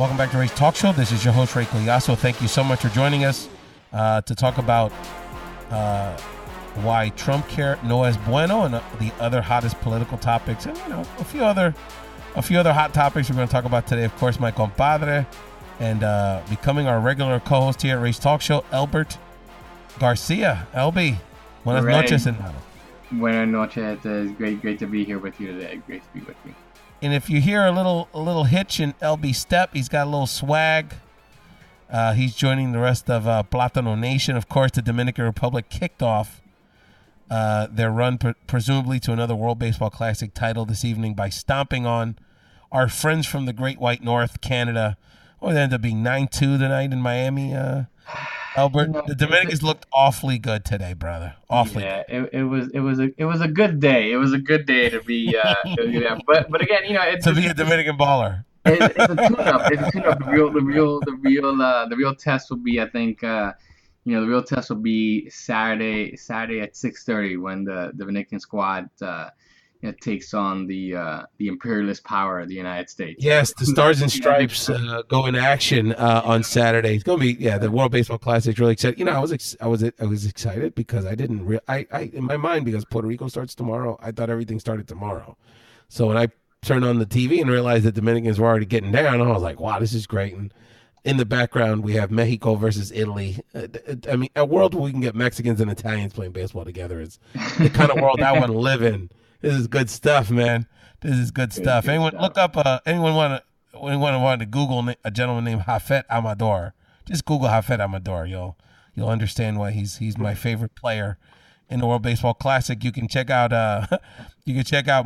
Welcome back to Ray's Talk Show. This is your host, Ray Collazo. Thank you so much for joining us to talk about why Trumpcare no es bueno and the other hottest political topics, and a few other hot topics we're going to talk about today. Of course, my compadre and becoming our regular co-host here at Ray's Talk Show, Elbert Garcia. LB, buenas noches, hermano. Buenas noches. It's great to be here with you today. Great to be with you. And if you hear a little hitch in LB's step, he's got a little swag. He's joining the rest of Platano Nation. Of course, the Dominican Republic kicked off their run presumably to another World Baseball Classic title this evening by stomping on our friends from the Great White North, Canada. It ended up being 9-2 tonight in Miami. Elbert, the Dominicans looked awfully good today, brother. Awfully. Yeah, it was a good day. It was a good day to be. But again, it's to be a Dominican baller. It's a tune-up. It's a tune-up. The real test will be, I think, the real test will be Saturday at 6:30 when the Dominican squad takes on the imperialist power of the United States. Yes, the Stars and Stripes go into action on Saturday. It's going to be the World Baseball Classic. Really excited. I was excited because I didn't I in my mind, because Puerto Rico starts tomorrow, I thought everything started tomorrow. So when I turned on the TV and realized that Dominicans were already getting down, I was like, wow, this is great. And in the background, we have Mexico versus Italy. I mean, a world where we can get Mexicans and Italians playing baseball together is the kind of world I want to live in. This is good stuff, man. This is good stuff. Anyone look up? Anyone want to Google a gentleman named Jafet Amador? Just Google Jafet Amador. You'll understand why he's my favorite player in the World Baseball Classic. You can check out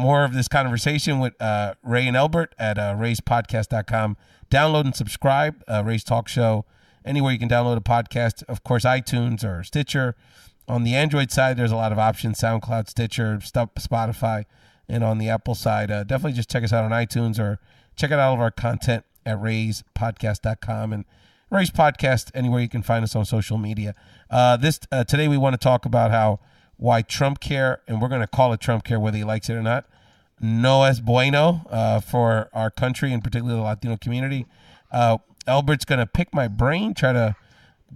more of this conversation with Ray and Elbert at rayspodcast.com. Download and subscribe. Ray's Talk Show anywhere you can download a podcast. Of course, iTunes or Stitcher. On the Android side, there's a lot of options: SoundCloud, Stitcher, Spotify, and on the Apple side, definitely just check us out on iTunes or check out all of our content at rayspodcast.com and Ray's Podcast anywhere you can find us on social media. Today we want to talk about why Trumpcare, and we're going to call it Trumpcare whether he likes it or not, no es bueno for our country and particularly the Latino community. Elbert's going to pick my brain, try to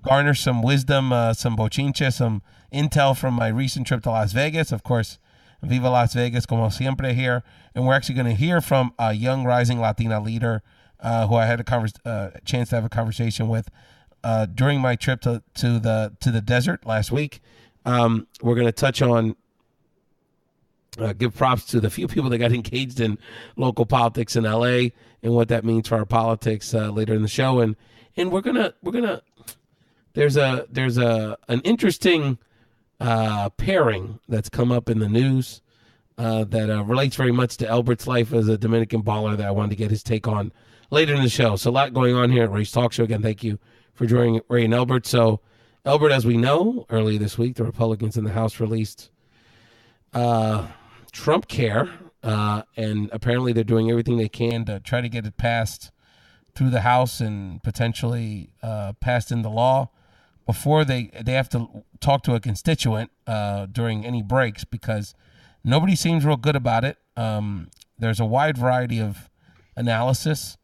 garner some wisdom, some bochinche, some intel from my recent trip to Las Vegas. Of course, Viva Las Vegas, como siempre here. And we're actually going to hear from a young rising Latina leader who I had a chance to have a conversation with during my trip to the desert last week. We're going to touch on, give props to the few people that got engaged in local politics in LA and what that means for our politics later in the show. And we're gonna there's an interesting pairing that's come up in the news that relates very much to Elbert's life as a Dominican baller that I wanted to get his take on later in the show. So a lot going on here at Ray's Talk Show. Again, thank you for joining Ray and Elbert. So Elbert, as we know, earlier this week, the Republicans in the House released Trumpcare, and apparently they're doing everything they can to try to get it passed through the House and potentially passed into law before they have to talk to a constituent during any breaks, because nobody seems real good about it. There's a wide variety of analysis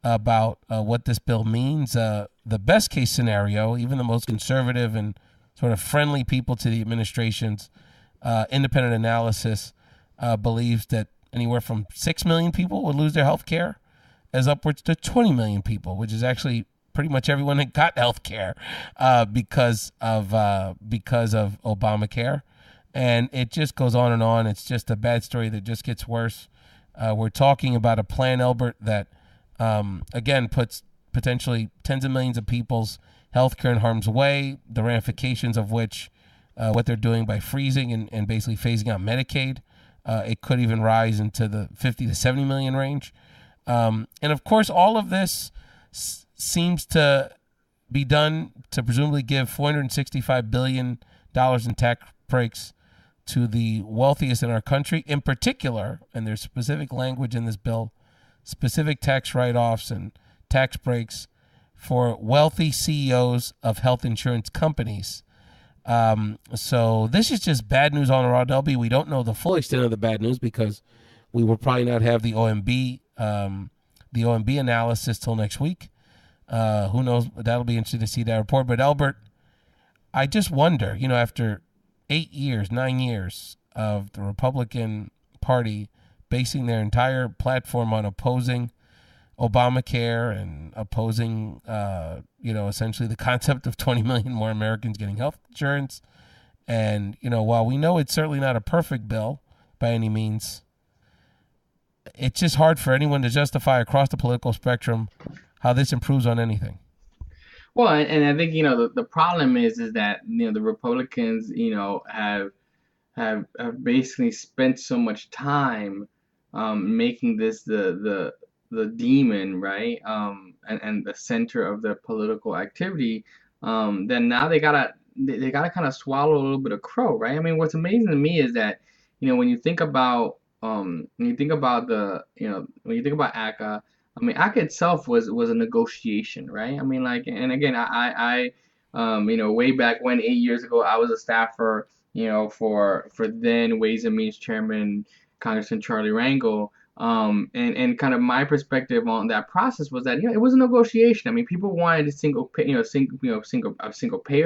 about what this bill means. The best case scenario, even the most conservative and sort of friendly people to the administration's independent analysis believes that anywhere from 6 million people would lose their health care, as upwards to 20 million people, which is actually pretty much everyone that got health care because of Obamacare. And it just goes on and on. It's just a bad story that just gets worse. We're talking about a plan, Elbert, that, again, puts potentially tens of millions of people's health care in harm's way, the ramifications of which, what they're doing by freezing and basically phasing out Medicaid. It could even rise into the 50 to 70 million range. And, of course, all of this seems to be done to presumably give $465 billion in tax breaks to the wealthiest in our country, in particular, and there's specific language in this bill, specific tax write-offs and tax breaks for wealthy CEOs of health insurance companies. So this is just bad news on AROD, LB. We don't know the full extent of the bad news because we will probably not have the OMB the OMB analysis till next week. Who knows? That'll be interesting to see that report. But Elbert, I just wonder, after 9 years of the Republican Party basing their entire platform on opposing Obamacare and opposing, essentially the concept of 20 million more Americans getting health insurance. And, while we know it's certainly not a perfect bill by any means, it's just hard for anyone to justify across the political spectrum how this improves on anything. Well, and I think the problem is that the Republicans have basically spent so much time making this the demon, right? And the center of their political activity. Then now they gotta kind of swallow a little bit of crow, right? I mean, what's amazing to me is that when you think about when you think about ACA. I mean, ACA itself was a negotiation, right? I mean, like, and again, way back when, 8 years ago, I was a staffer, for then Ways and Means Chairman Congressman Charlie Rangel. And kind of my perspective on that process was that it was a negotiation. I mean, people wanted a single payer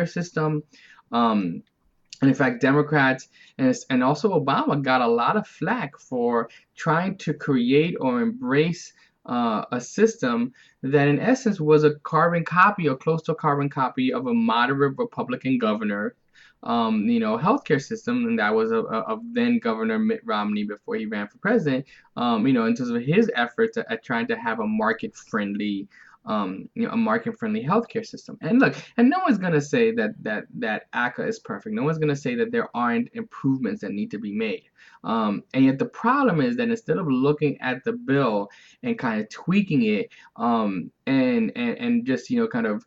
system. And in fact, Democrats and also Obama got a lot of flack for trying to create or embrace a system that in essence was a carbon copy or close to a carbon copy of a moderate Republican governor, healthcare system, and that was of then Governor Mitt Romney before he ran for president, in terms of his efforts at trying to have a market-friendly healthcare system. And look, and no one's gonna say that ACA is perfect. No one's gonna say that there aren't improvements that need to be made. And yet the problem is that instead of looking at the bill and kind of tweaking it, and just kind of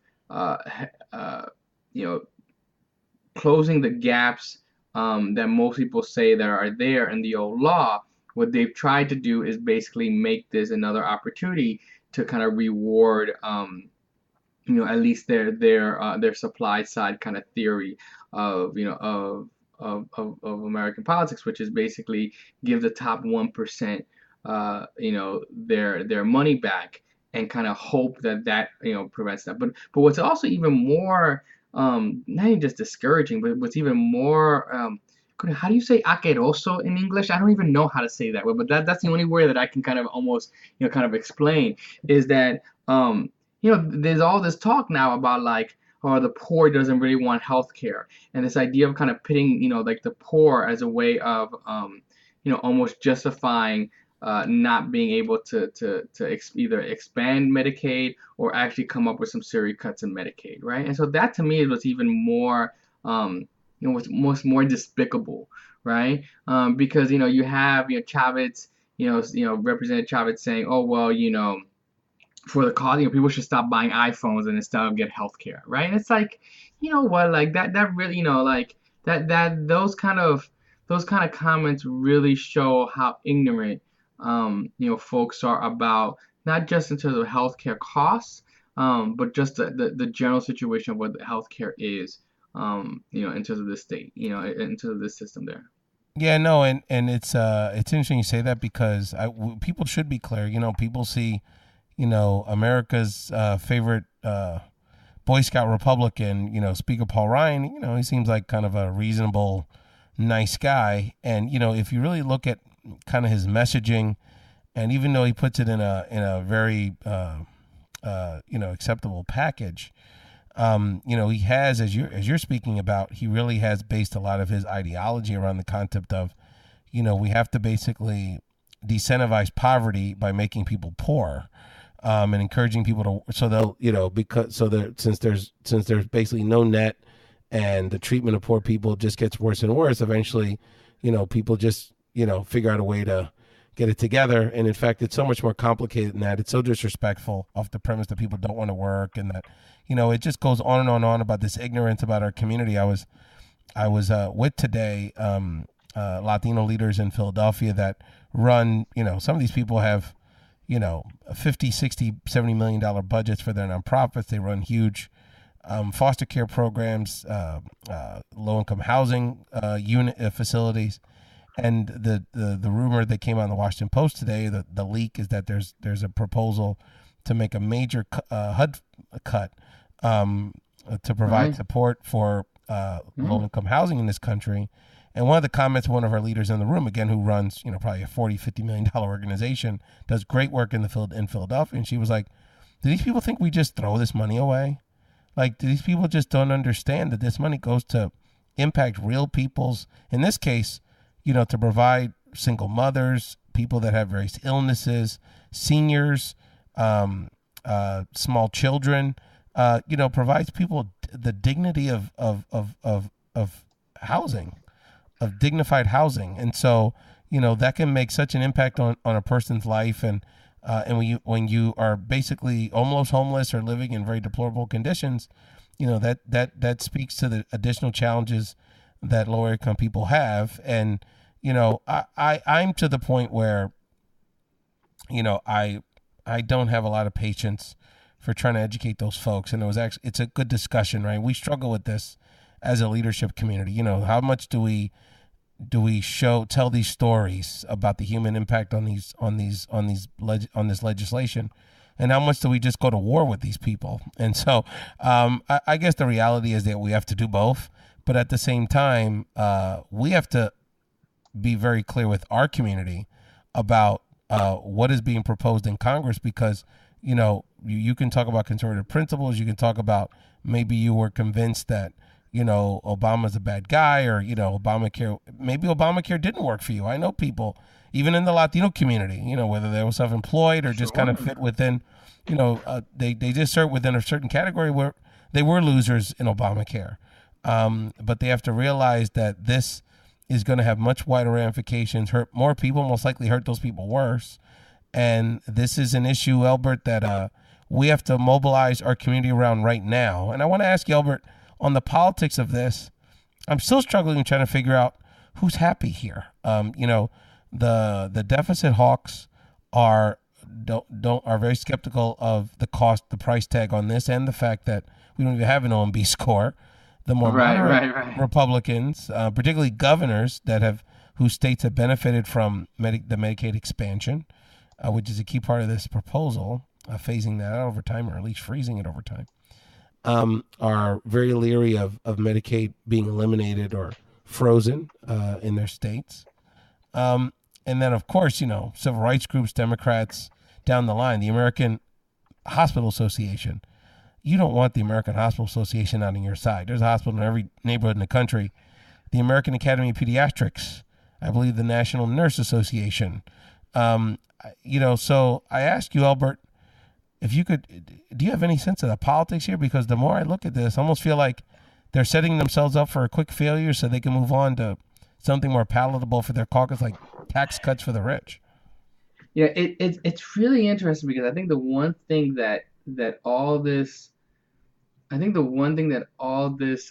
closing the gaps that most people say that are there in the old law, what they've tried to do is basically make this another opportunity to kind of reward, at least their supply side kind of theory of American politics, which is basically give the top 1%, their money back and kind of hope that prevents that. But what's also even more not even just discouraging, but what's even more how do you say asqueroso in English? I don't even know how to say that word, but that's the only word that I can kind of almost kind of explain, is that there's all this talk now about like, oh, the poor doesn't really want health care, and this idea of kind of pitting like the poor as a way of almost justifying not being able to either expand Medicaid or actually come up with some serious cuts in Medicaid, right? And so that to me is what's even more what's more despicable, right? Because you have Chavez, Representative Chavez saying, oh well, for the cause, people should stop buying iPhones and instead get health care, right? And it's like, what, like that really, like that those kind of comments really show how ignorant folks are about not just in terms of healthcare costs, but just the general situation of what the healthcare is, in terms of this state, in terms of this system there. Yeah, no, and it's interesting you say that, because people should be clear. People see, America's favorite Boy Scout Republican, Speaker Paul Ryan. He seems like kind of a reasonable, nice guy, and if you really look at kind of his messaging, and even though he puts it in a very acceptable package, he has, as you're speaking about, he really has based a lot of his ideology around the concept of, we have to basically decentivize poverty by making people poor, and encouraging people to, so they'll, since there's basically no net, and the treatment of poor people just gets worse and worse, eventually, people just figure out a way to get it together. And in fact, it's so much more complicated than that. It's so disrespectful off the premise that people don't want to work, and that, it just goes on and on and on about this ignorance about our community. I was with today Latino leaders in Philadelphia that run, some of these people have, 50, 60, $70 million budgets for their nonprofits. They run huge foster care programs, low-income housing unit facilities. And the rumor that came out in the Washington Post today, the leak, is that there's a proposal to make a major HUD cut, to provide Right. support for Mm. low income housing in this country. And one of the comments, one of our leaders in the room, again, who runs, probably a $40-50 million organization, does great work in Philadelphia, and she was like, "Do these people think we just throw this money away? Like, do these people just don't understand that this money goes to impact real people's, in this case, to provide single mothers, people that have various illnesses, seniors, small children, provides people the dignity of housing, of dignified housing. And so, that can make such an impact on a person's life. And when you are basically almost homeless or living in very deplorable conditions, that speaks to the additional challenges that lower income people have. And I'm to the point where I don't have a lot of patience for trying to educate those folks. And it's a good discussion, right? We struggle with this as a leadership community. How much do we tell these stories about the human impact on this legislation, and how much do we just go to war with these people? And so, I guess the reality is that we have to do both, but at the same time, we have to be very clear with our community about what is being proposed in Congress, because you can talk about conservative principles, you can talk about maybe you were convinced that Obama's a bad guy, or maybe Obamacare didn't work for you. I know people, even in the Latino community, whether they were self-employed or just kind of Sure. fit within, they just serve within a certain category where they were losers in Obamacare. But they have to realize that this is going to have much wider ramifications, hurt more people, most likely hurt those people worse. And this is an issue, Elbert, that we have to mobilize our community around right now. And I want to ask you, Elbert, on the politics of this, I'm still struggling trying to figure out who's happy here. The deficit hawks are are very skeptical of the price tag on this, and the fact that we don't even have an OMB score. The more Right, moderate right, right. Republicans, particularly governors whose states have benefited from the Medicaid expansion, which is a key part of this proposal, phasing that out over time, or at least freezing it over time, are very leery of Medicaid being eliminated or frozen in their states. And then, of course, civil rights groups, Democrats down the line, the American Hospital Association. You don't want the American Hospital Association on your side. There's a hospital in every neighborhood in the country. The American Academy of Pediatrics, I believe the National Nurse Association. So I ask you, Albert, if you could, do you have any sense of the politics here? Because the more I look at this, I almost feel like they're setting themselves up for a quick failure so they can move on to something more palatable for their caucus, like tax cuts for the rich. Yeah, it's really interesting because I think the one thing that all this, I think the one thing that all these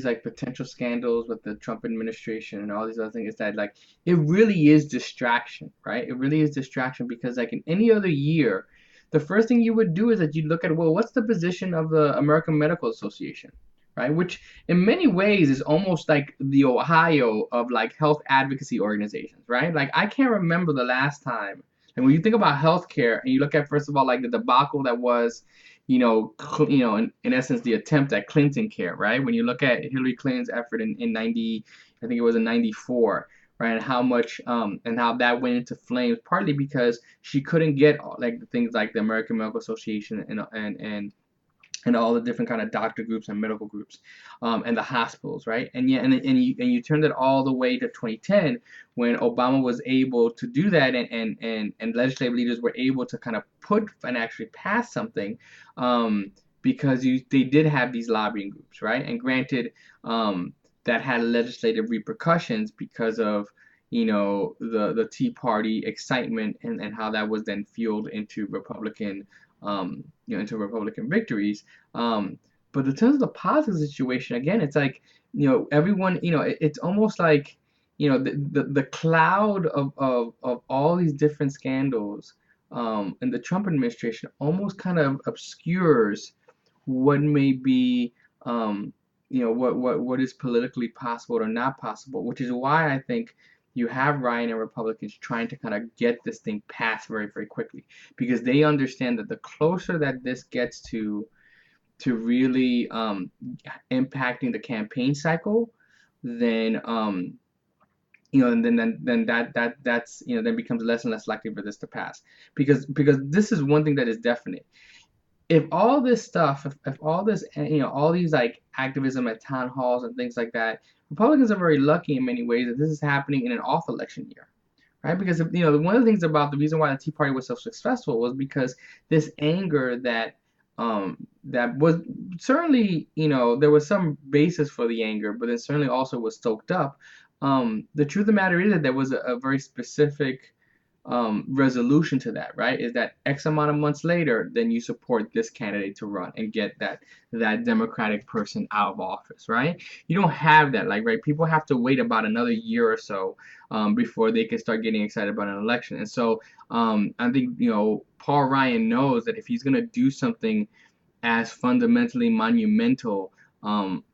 like potential scandals with the Trump administration and all these other things is that like it really is distraction, right? It really is distraction because like in any other year, the first thing you would do is that you look at, well, what's the position of the American Medical Association, right? Which in many ways is almost like the Ohio of like health advocacy organizations, right? Like I can't remember the last time. And when you think about healthcare and you look at first of all like the debacle that was in essence, the attempt at Clinton care, right? When you look at Hillary Clinton's effort in 90, I think it was in 94, right? And how much, and how that went into flames, partly because she couldn't get like the things like the American Medical Association and all the different kind of doctor groups and medical groups, and the hospitals, right? And yeah, and you turned it all the way to 2010 when Obama was able to do that, and legislative leaders were able to kind of put and actually pass something, because they did have these lobbying groups, right? And granted, that had legislative repercussions because of the Tea Party excitement and how that was then fueled into Republican victories. But in terms of the positive situation, again, it's like everyone, it's almost like the cloud of all these different scandals in the Trump administration almost kind of obscures what may be what is politically possible or not possible, which is why I think you have Ryan and Republicans trying to kind of get this thing passed very, very quickly, because they understand that the closer that this gets to really impacting the campaign cycle, then and then that's then becomes less and less likely for this to pass, because this is one thing that is definite. If all this stuff, if all this, all these like activism at town halls and things like that, Republicans are very lucky in many ways that this is happening in an off election year, right? Because one of the things about the reason why the Tea Party was so successful was because this anger that was certainly, there was some basis for the anger, but it certainly also was stoked up. The truth of the matter is that there was a very specific resolution to that, right? Is that X amount of months later, then you support this candidate to run and get that Democratic person out of office, right? You don't have that, like, right? People have to wait about another year or so before they can start getting excited about an election. And so I think Paul Ryan knows that if he's gonna do something as fundamentally monumental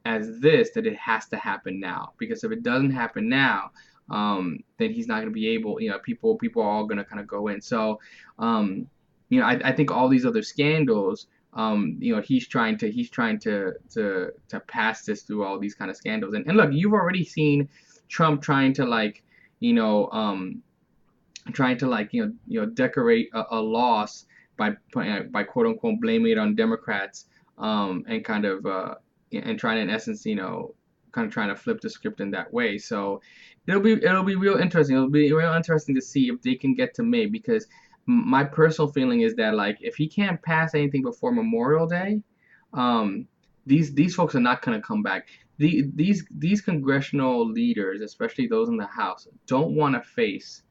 as this, that it has to happen now. Because if it doesn't happen now, then he's not going to be able. People are all going to kind of go in. So, I think all these other scandals, he's trying to pass this through all these kind of scandals. And look, you've already seen Trump trying to decorate a loss by quote unquote blaming it on Democrats, and kind of and trying to, in essence, kind of trying to flip the script in that way. So it'll be real interesting. It'll be real interesting to see if they can get to May, because my personal feeling is that, like, if he can't pass anything before Memorial Day, these folks are not going to come back. These congressional leaders, especially those in the House, don't want to face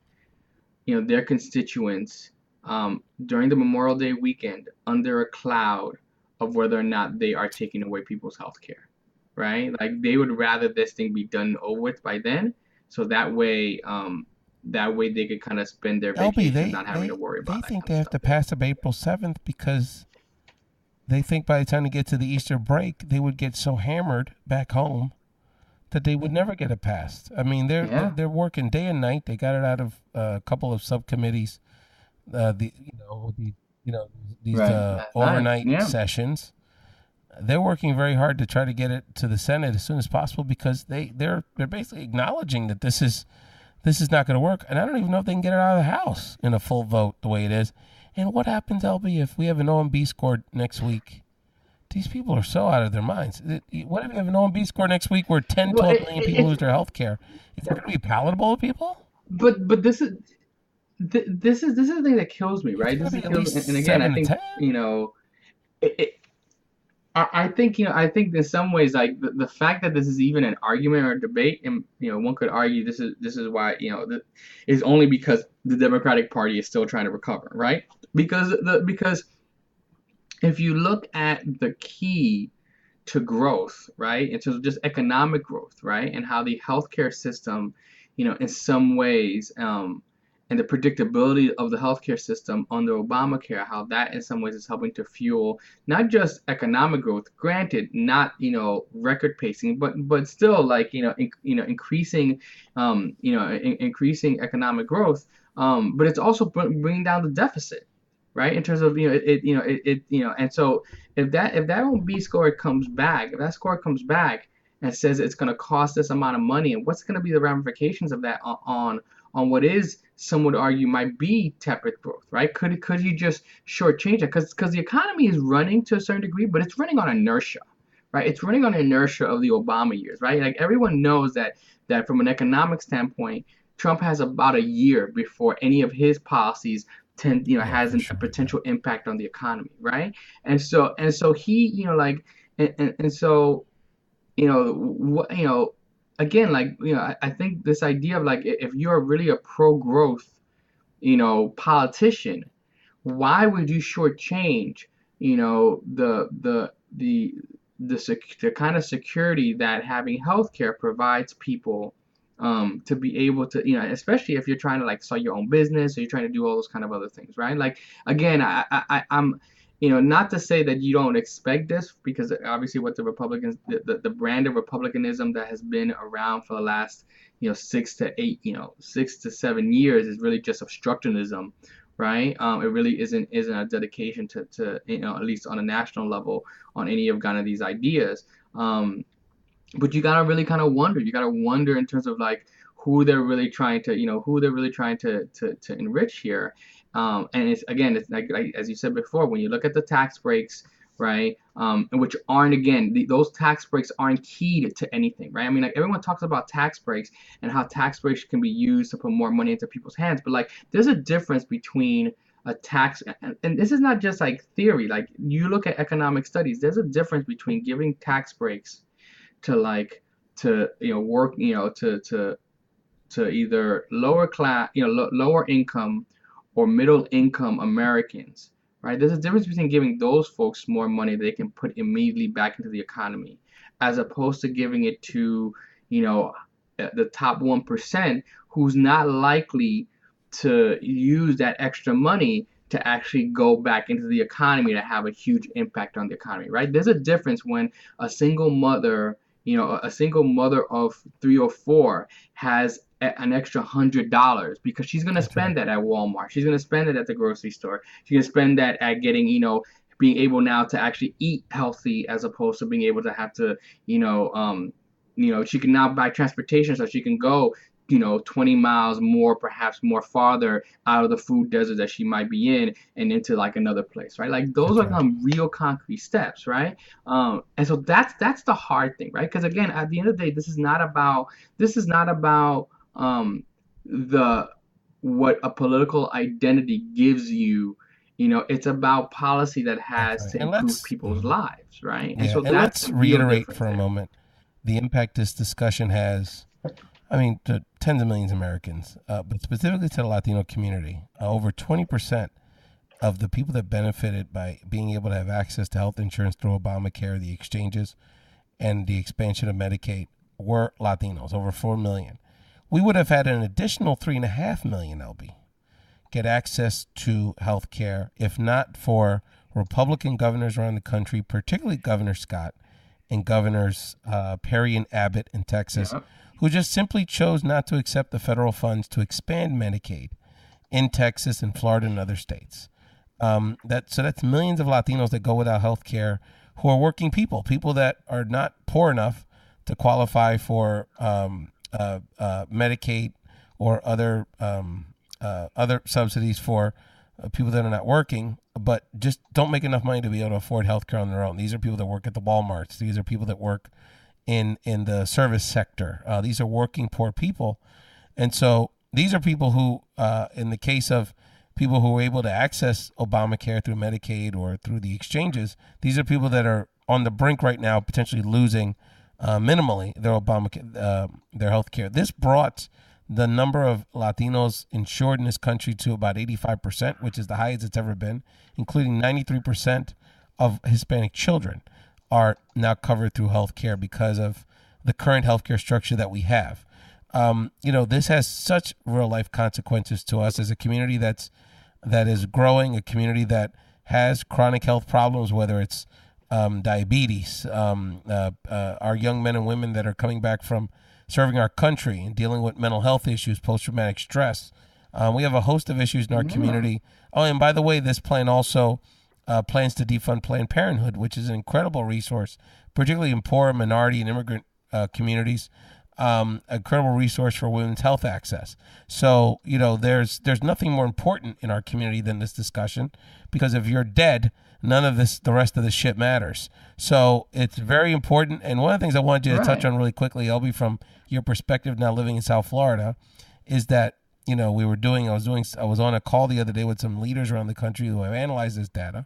their constituents during the Memorial Day weekend under a cloud of whether or not they are taking away people's health care, right? Like, they would rather this thing be done over with by then, so that way they could kind of spend their vacation not having to worry about it. They think they have to pass up April 7th because they think by the time they get to the Easter break, they would get so hammered back home that they would never get it passed. I mean, they're working day and night. They got it out of a couple of subcommittees, these overnight sessions. They're working very hard to try to get it to the Senate as soon as possible, because they're basically acknowledging that this is not going to work. And I don't even know if they can get it out of the House in a full vote the way it is. And what happens, LB, if we have an OMB score next week? These people are so out of their minds. What if we have an OMB score next week where 10, 12 million people lose their health care? Is that going to be palatable to people? But this is the thing that kills me, right? This is kills me. And again, I think I think in some ways, like, the fact that this is even an argument or a debate, and one could argue this is why is only because the Democratic Party is still trying to recover, right? Because if you look at the key to growth, right, in terms of just economic growth, right, and how the healthcare system, in some ways, and the predictability of the healthcare system under Obamacare, how that in some ways is helping to fuel not just economic growth, granted, not record pacing, but still, like, increasing increasing economic growth, but it's also bringing down the deficit, right? In terms of and so if that OMB score comes back, if that score comes back and says it's going to cost this amount of money, and what's going to be the ramifications of that on what is, some would argue, might be tepid growth, right? Could you just shortchange it? Because the economy is running to a certain degree, but it's running on inertia, right? It's running on inertia of the Obama years, right? Like, everyone knows that from an economic standpoint, Trump has about a year before any of his policies has a potential impact on the economy, right? And so he, again, like, I think this idea of, like, if you're really a pro-growth, politician, why would you shortchange, the kind of security that having healthcare provides people, to be able to, especially if you're trying to, like, start your own business, or you're trying to do all those kind of other things, right? Like, again, I'm not to say that you don't expect this, because obviously what the Republicans, the brand of republicanism that has been around for the last, 6 to 7 years is really just obstructionism, right? It really isn't a dedication to at least on a national level on any of kind of these ideas. But you gotta really kind of wonder. You gotta wonder in terms of like who they're really trying to, to enrich here. And it's again, it's like as you said before, when you look at the tax breaks, right? Which aren't again, those tax breaks aren't keyed to anything, right? I mean, like everyone talks about tax breaks and how tax breaks can be used to put more money into people's hands, but like there's a difference between a tax, and this is not just like theory. Like you look at economic studies, there's a difference between giving tax breaks to like to work to either lower class lower income or middle income Americans, right? There's a difference between giving those folks more money they can put immediately back into the economy, as opposed to giving it to the top 1% who's not likely to use that extra money to actually go back into the economy to have a huge impact on the economy, right? There's a difference when a single mother, a single mother of 3 or 4 has an extra $100 because she's gonna spend that at Walmart. She's gonna spend it at the grocery store. She's gonna spend that at getting, being able now to actually eat healthy as opposed to being able to have to, she can now buy transportation so she can go 20 miles more, perhaps more farther out of the food desert that she might be in and into like another place, right? Like those are real concrete steps, right? And so that's the hard thing, right? Because again, at the end of the day, this is not about the what a political identity gives you. It's about policy that has to improve people's lives, right? And so let's reiterate for a moment the impact this discussion has. I mean, to tens of millions of Americans, but specifically to the Latino community. Over 20% of the people that benefited by being able to have access to health insurance through Obamacare, the exchanges, and the expansion of Medicaid were Latinos, over 4 million. We would have had an additional 3.5 million, LB, get access to health care if not for Republican governors around the country, particularly Governor Scott and Governors Perry and Abbott in Texas, who just simply chose not to accept the federal funds to expand Medicaid in Texas and Florida and other states. So that's millions of Latinos that go without health care, who are working people that are not poor enough to qualify for Medicaid or other subsidies for people that are not working, but just don't make enough money to be able to afford health care on their own. These are people that work at the Walmarts. These are people that work in the service sector. These are working poor people. And so these are people who, in the case of people who were able to access Obamacare through Medicaid or through the exchanges, these are people that are on the brink right now, potentially losing minimally their health care. This brought the number of Latinos insured in this country to about 85%, which is the highest it's ever been, including 93% of Hispanic children are now covered through health care because of the current healthcare structure that we have. This has such real life consequences to us as a community that is growing, a community that has chronic health problems, whether it's diabetes, our young men and women that are coming back from serving our country and dealing with mental health issues, post-traumatic stress. We have a host of issues in our community. Oh, and by the way, this plan also plans to defund Planned Parenthood, which is an incredible resource, particularly in poor, minority, and immigrant communities. Incredible resource for women's health access. So, there's nothing more important in our community than this discussion, because if you're dead, none of the rest of this shit matters. So it's very important. And one of the things I wanted you to touch on really quickly, Elby, from your perspective now living in South Florida, is that, I was on a call the other day with some leaders around the country who have analyzed this data.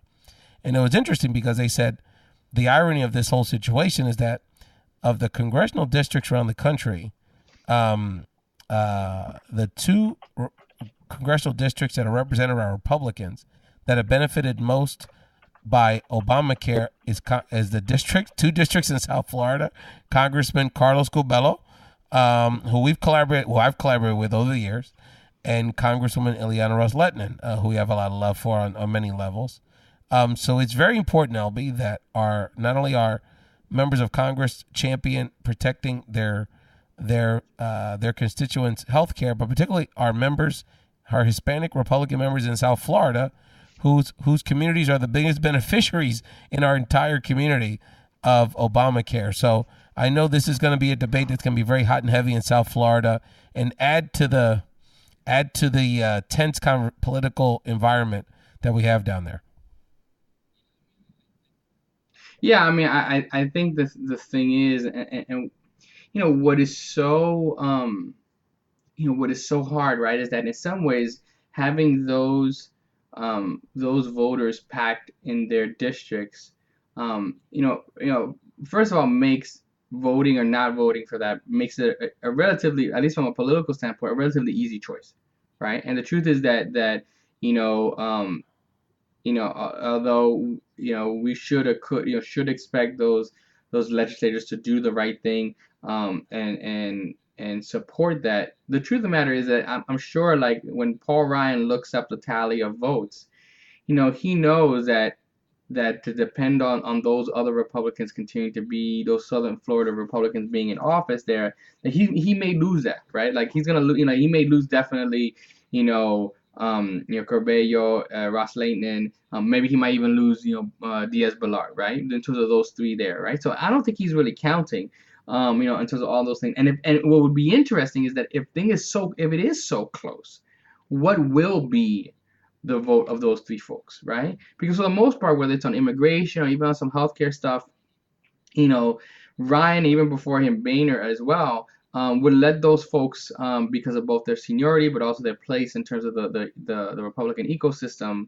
And it was interesting because they said the irony of this whole situation is that of the congressional districts around the country, the two congressional districts that are represented by Republicans that have benefited most by Obamacare is the two districts in South Florida, Congressman Carlos Curbelo, who I've collaborated with over the years, and Congresswoman Ileana Ros-Lehtinen, who we have a lot of love for on many levels. So it's very important, LB, that not only our members of Congress champion protecting their constituents' health care, but particularly our Hispanic Republican members in South Florida, whose communities are the biggest beneficiaries in our entire community of Obamacare. So I know this is going to be a debate that's going to be very hot and heavy in South Florida, and add to the tense political environment that we have down there. Yeah, I mean, I think the thing is, and what is so what is so hard, right, is that in some ways having those voters packed in their districts, first of all, makes voting or not voting for that makes it a relatively, at least from a political standpoint, a relatively easy choice, right? And the truth is that you know although we should expect those legislators to do the right thing, and support that. The truth of the matter is that I'm sure, like, when Paul Ryan looks up the tally of votes, he knows that to depend on those other Republicans continuing to be those Southern Florida Republicans being in office there, that he may lose that, right? Like, he's gonna he may lose definitely, Corbello, Ross Layton, maybe he might even lose, Diaz-Balart, right? In terms of those three there, right? So I don't think he's really counting, in terms of all those things. And what would be interesting is that if it is so close, what will be the vote of those three folks, right? Because for the most part, whether it's on immigration or even on some healthcare stuff, Ryan, even before him, Boehner as well, would let those folks, because of both their seniority but also their place in terms of the Republican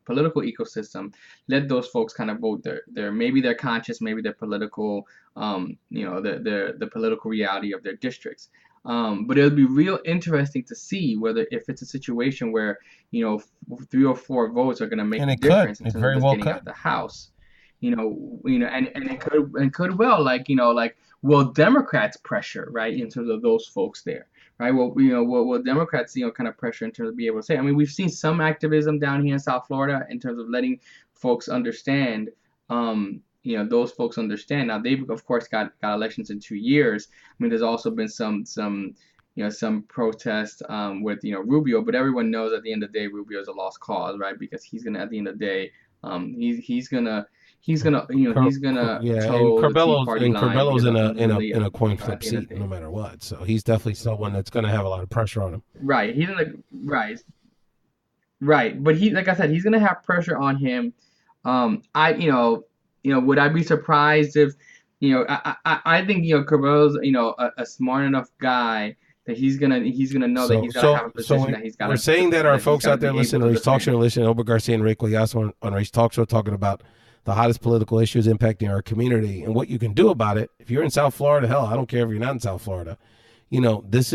political ecosystem, let those folks kind of vote their maybe their conscience, maybe their political, the political reality of their districts. But it'll be real interesting to see whether, if it's a situation where 3 or 4 votes are going to make a difference in terms of getting out the House. And it could well, will Democrats pressure, right, in terms of those folks there, right? Well, will Democrats, kind of pressure in terms of being able to say? I mean, we've seen some activism down here in South Florida in terms of letting folks understand, those folks understand. Now, they've of course got elections in 2 years. I mean, there's also been some protest, with Rubio, but everyone knows at the end of the day Rubio is a lost cause, right? Because he's gonna, at the end of the day, he's gonna toe the Tea Party line. Corbello's in a coin flip seat no matter what. So he's definitely still one that's going to have a lot of pressure on him. Right. He's in the right. But he, like I said, he's going to have pressure on him. Would I be surprised if, I think, Corbello's, a smart enough guy that he's gonna know that he's gonna have a position that he's got. We're saying that our folks out there listening to Race Talk Show, listen to Elbert Garcia and Erika Castro on Race Talk Show, talking about the hottest political issues impacting our community and what you can do about it. If you're in South Florida, hell, I don't care if you're not in South Florida. This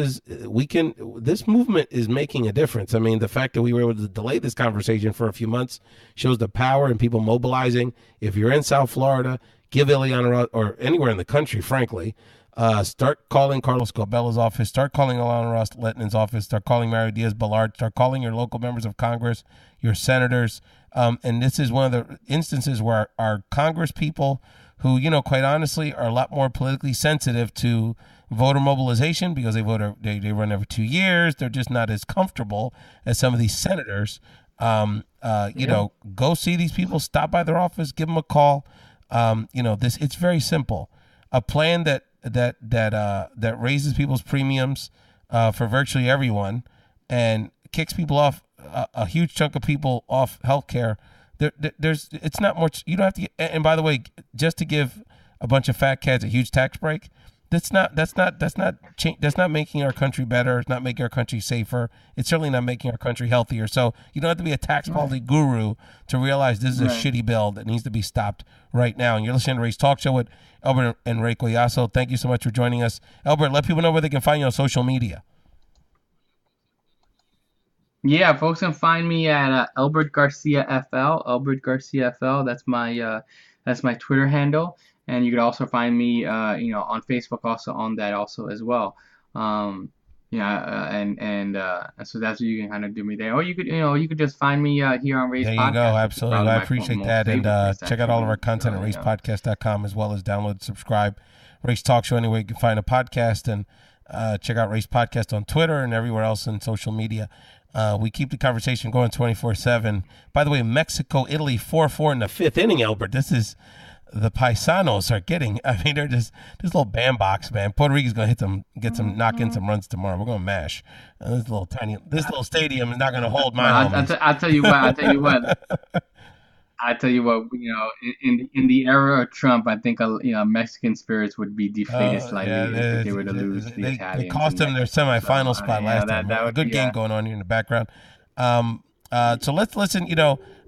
movement is making a difference. I mean, the fact that we were able to delay this conversation for a few months shows the power in people mobilizing. If you're in South Florida, give Ileana, or anywhere in the country, frankly, start calling Carlos Corbello's office, start calling Ileana Ros-Lehtinen office, start calling Mario Diaz-Balart, start calling your local members of Congress, your senators. And this is one of the instances where our Congress people, who, quite honestly, are a lot more politically sensitive to voter mobilization because they run every 2 years. They're just not as comfortable as some of these senators. Go see these people, stop by their office, give them a call. It's very simple. A plan that raises people's premiums for virtually everyone and kicks people off, a huge chunk of people off healthcare. It's not much. You don't have to. And by the way, just to give a bunch of fat cats a huge tax break, that's not making our country better. It's not making our country safer. It's certainly not making our country healthier. So you don't have to be a tax policy guru to realize this is a shitty bill that needs to be stopped right now. And you're listening to Race Talk Show with Elbert and Erika Castro. Thank you so much for joining us. Elbert, let people know where they can find you on social media. Yeah, folks can find me at Elbert Garcia FL. Elbert Garcia FL. That's my Twitter handle, and you could also find me, on Facebook, also on that also as well. so that's what you can kind of do me there, or you could just find me here on Race Podcast. There you go, absolutely. Well, I appreciate that, and check out all of our content at racepodcast.com, as well as download, subscribe, Race Talk Show anywhere you can find a podcast, and check out Race Podcast on Twitter and everywhere else in social media. We keep the conversation going 24/7. By the way, Mexico, Italy, 4-4 in the fifth inning, Elbert. This is the Paisanos are getting. I mean, they're just this little bandbox, man. Puerto Rico's gonna knock in some runs tomorrow. We're gonna mash. This little stadium is not gonna hold my. I'll tell you what. In the era of Trump, I think Mexican spirits would be deflated slightly if they were to lose the Italians. They cost them their semifinal spot last time. That would, game going on here in the background. So let's listen.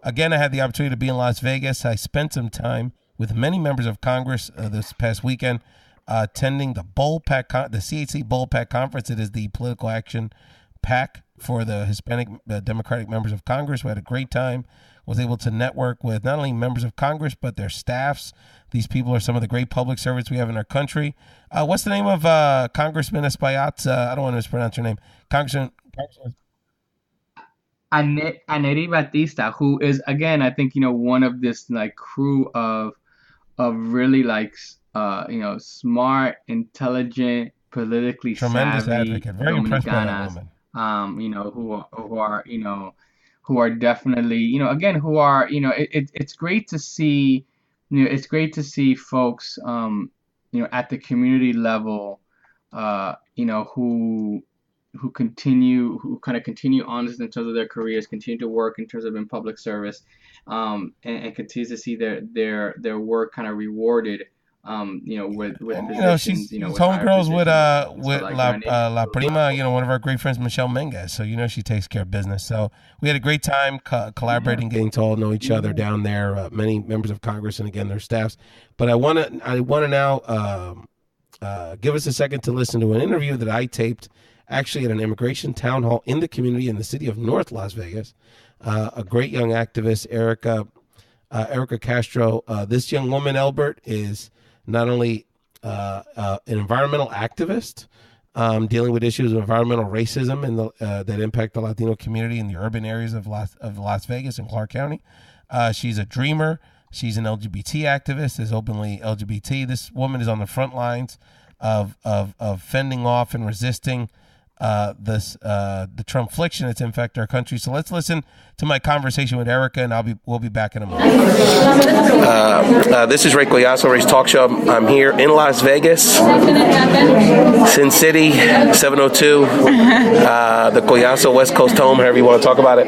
Again, I had the opportunity to be in Las Vegas. I spent some time with many members of Congress this past weekend, attending the the CHC Bull Pack Conference. It is the political action pack for the Hispanic Democratic members of Congress. We had a great time. Was able to network with not only members of Congress, but their staffs. These people are some of the great public servants we have in our country. What's the name of Congressman Espaillat? I don't want to mispronounce your name. Congressman Aneri Batista, who is, again, I think, one of this crew of really smart, intelligent, politically tremendous savvy advocate. Very impressed by that woman. Who are definitely, again, who are, it's great to see, it's great to see folks, at the community level, who kind of continue honest in terms of their careers, continue to work in terms of in public service, and continue to see their work kind of rewarded, with positions, she's homegirls with La Prima, one of our great friends, Michelle Menges. So she takes care of business. So we had a great time collaborating, getting to all know each other down there. Many members of Congress and again their staffs. But I want to now give us a second to listen to an interview that I taped actually at an immigration town hall in the community in the city of North Las Vegas. A great young activist, Erika Castro. This young woman, Elbert, is not only an environmental activist, dealing with issues of environmental racism that impact the Latino community in the urban areas of Las Vegas and Clark County. She's a dreamer. She's an LGBT activist, is openly LGBT. This woman is on the front lines of fending off and resisting the Trumpfliction that's infected our country. So let's listen to my conversation with Erika, and we'll be back in a moment. This is Ray Collazo, Race Talk Show. I'm here in Las Vegas, Sin City, 702, the Collazo West Coast home, however you want to talk about it.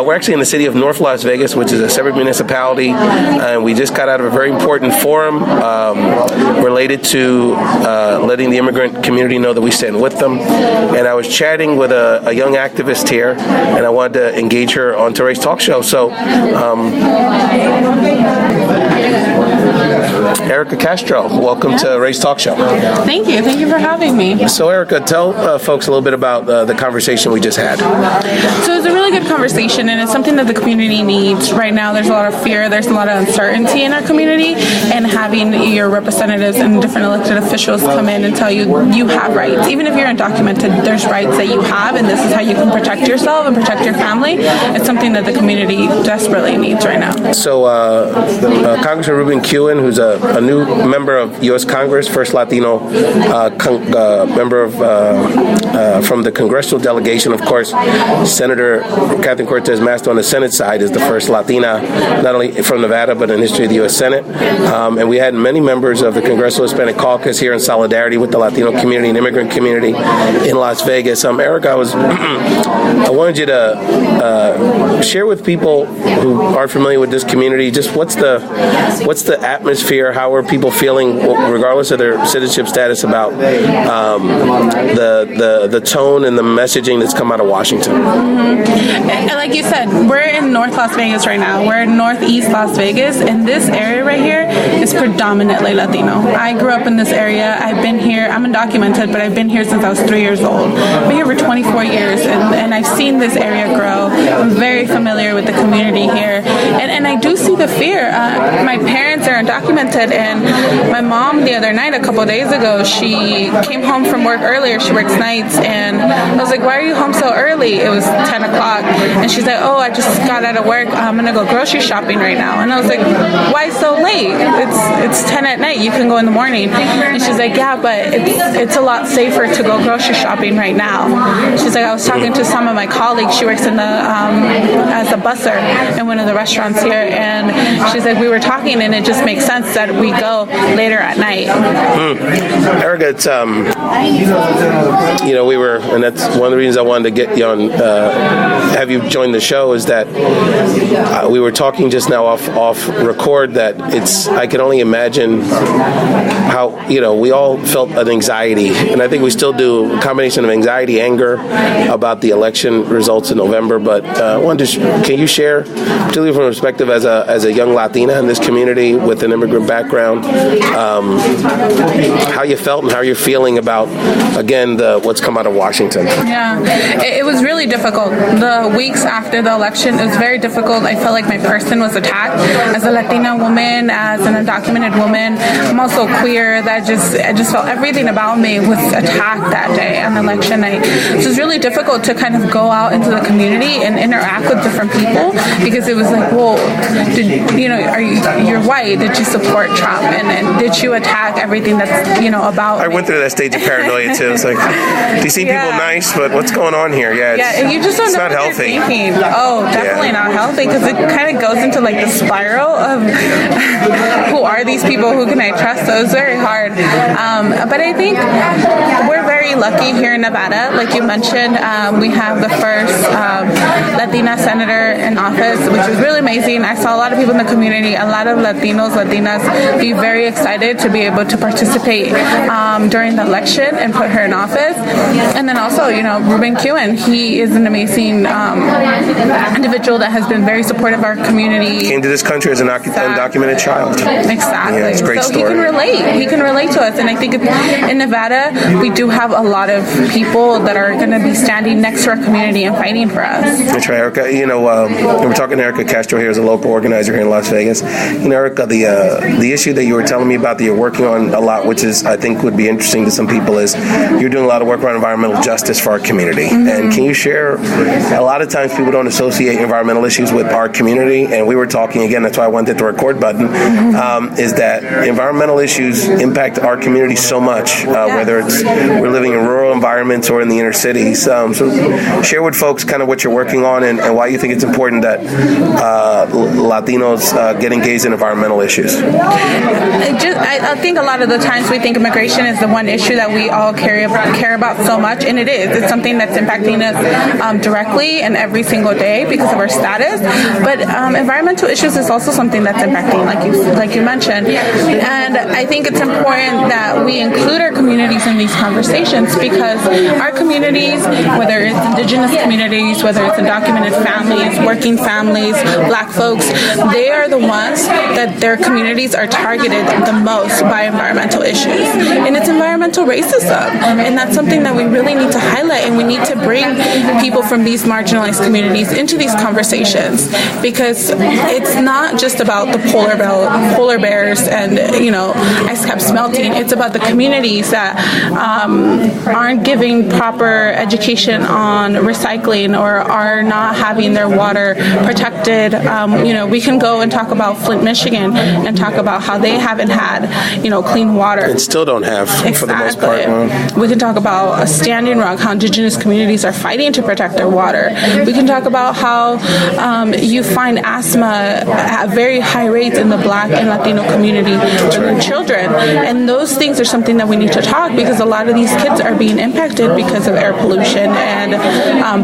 We're actually in the city of North Las Vegas, which is a separate municipality, and we just got out of a very important forum related to letting the immigrant community know that we stand with them. And I was chatting with a young activist here, and I wanted to engage her on Race Talk Show. So, Erika Castro, welcome to Race Talk Show. Thank you. Thank you for having me. So, Erika, tell folks a little bit about the conversation we just had. So it's a really good conversation, and it's something that the community needs. Right now, there's a lot of fear, there's a lot of uncertainty in our community, and having your representatives and different elected officials come in and tell you you have rights. Even if you're undocumented, there's rights that you have, and this is how you can protect yourself and protect your family. It's something that the community desperately needs right now. So Congressman Ruben Kuhn, who's a new member of U.S. Congress, first Latino member of from the congressional delegation, of course, Senator Catherine Cortez Masto on the Senate side is the first Latina, not only from Nevada, but in the history of the U.S. Senate. And we had many members of the Congressional Hispanic Caucus here in solidarity with the Latino community and immigrant community in Las Vegas. Erika, I wanted you to share with people who aren't familiar with this community just what's the atmosphere, how are people feeling, regardless of their citizenship status, about the tone and the messaging that's come out of Washington. Mm-hmm. Like you said, we're in North Las Vegas right now. We're in Northeast Las Vegas, and this area right here is predominantly Latino. I grew up in this area. I've been here. I'm undocumented, but I've been here since I was 3 years old. I've been here for 24 years, and I've seen this area grow. I'm very familiar with the community here, and I do see the fear. My parents are undocumented, And my mom the other night, a couple of days ago, she came home from work earlier. She works nights, and I was like, why are you home so early? It was 10 o'clock. And she's like, oh, I just got out of work. I'm going to go grocery shopping right now. And I was like, why so late? It's 10 at night. You can go in the morning. And she's like, yeah, but it's a lot safer to go grocery shopping right now. She's like, I was talking to some of my colleagues. She works in the as a busser in one of the restaurants here, and she's like, we were talking, and it just makes sense that we go later at night. Erika, it's we were, and that's one of the reasons I wanted to get you on, have you join the show, is that we were talking just now off record that I can only imagine how we all felt an anxiety, and I think we still do, a combination of anxiety, anger about the election results in November. But can you share, particularly from a perspective as a young Latina in this community with an immigrant background, how you felt and how you're feeling about, again, what's come out of Washington? Yeah, it was really difficult. The weeks after the election, it was very difficult. I felt like my person was attacked. As a Latina woman, as an undocumented woman, I'm also queer. I just felt everything about me was attacked that day on election night. So it was really difficult to kind of go out into the community and interact with different people, because it was like, well, you're white, did you support Trump, and did you attack everything that's about I went through that stage of paranoia too. It's like, you see people nice, but what's going on here? And you just don't know not what healthy. You're thinking. Oh, definitely not healthy, because it kind of goes into like the spiral of who are these people, who can I trust? So it's very hard. But I think we're very lucky here in Nevada. Like you mentioned, we have the first Latina senator in office, which is really amazing. I saw a lot of people in the community, a lot of Latinos, Latinas, be very excited to be able to participate during the election and put her in office. And then also, Ruben Kewen, he is an amazing individual that has been very supportive of our community. Came to this country as an undocumented child. Exactly. Yeah, it's a great story. He can relate. He can relate to us. And I think in Nevada, we do have a lot of people that are going to be standing next to our community and fighting for us. That's right, Erika. We're talking to Erika Castro here as a local organizer here in Las Vegas. Erika, the issue that you were telling me about that you're working on a lot, which is, I think, would be interesting to some people, is you're doing a lot of work around environmental justice for our community. Mm-hmm. And can you share, a lot of times people don't associate environmental issues with our community, and we were talking, again, that's why I went to the record button, is that environmental issues impact our community so much, whether it's we're living in rural environments or in the inner cities. So share with folks kind of what you're working on and why you think it's important that Latinos get engaged in environmental issues. I think a lot of the times we think immigration is the one issue that we all care about so much, and it is. It's something that's impacting us directly and every single day because of our status. But environmental issues is also something that's impacting, like you mentioned. And I think it's important that we include our communities in these conversations, because our communities, whether it's indigenous communities, whether it's undocumented families, working families, black folks, they are the ones that their communities are targeted the most by environmental issues. And it's environmental racism. And that's something that we really need to highlight, and we need to bring people from these marginalized communities into these conversations, because it's not just about the polar bears and ice caps melting. It's about the communities that aren't giving proper education on recycling or are not having their water protected. We can go and talk about Flint, Michigan, and talk about how they haven't had clean water. And still don't have, for the most part. We can talk about a Standing Rock, how indigenous communities are fighting to protect their water. We can talk about how you find asthma at very high rates in the Black and Latino community for children. And those things are something that we need to talk, because a lot of these kids are being impacted because of air pollution and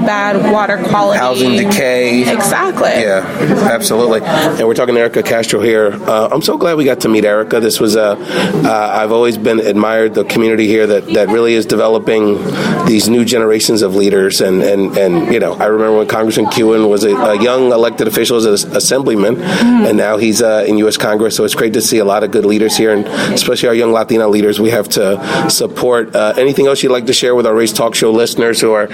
bad water quality. Housing decay. Exactly. Yeah, absolutely. And we're talking to Erika Castro here. I'm so glad we got to meet Erika. This was I've always been admired the community here that really is developing these new generations of leaders. And I remember when Congressman Kewen was a young elected official as an assemblyman, and now he's in U.S. Congress. So it's great to see a lot of good leaders here, and especially our young Latina leaders. We have to support. Anything else you'd like to share with our Race Talk Show listeners who are,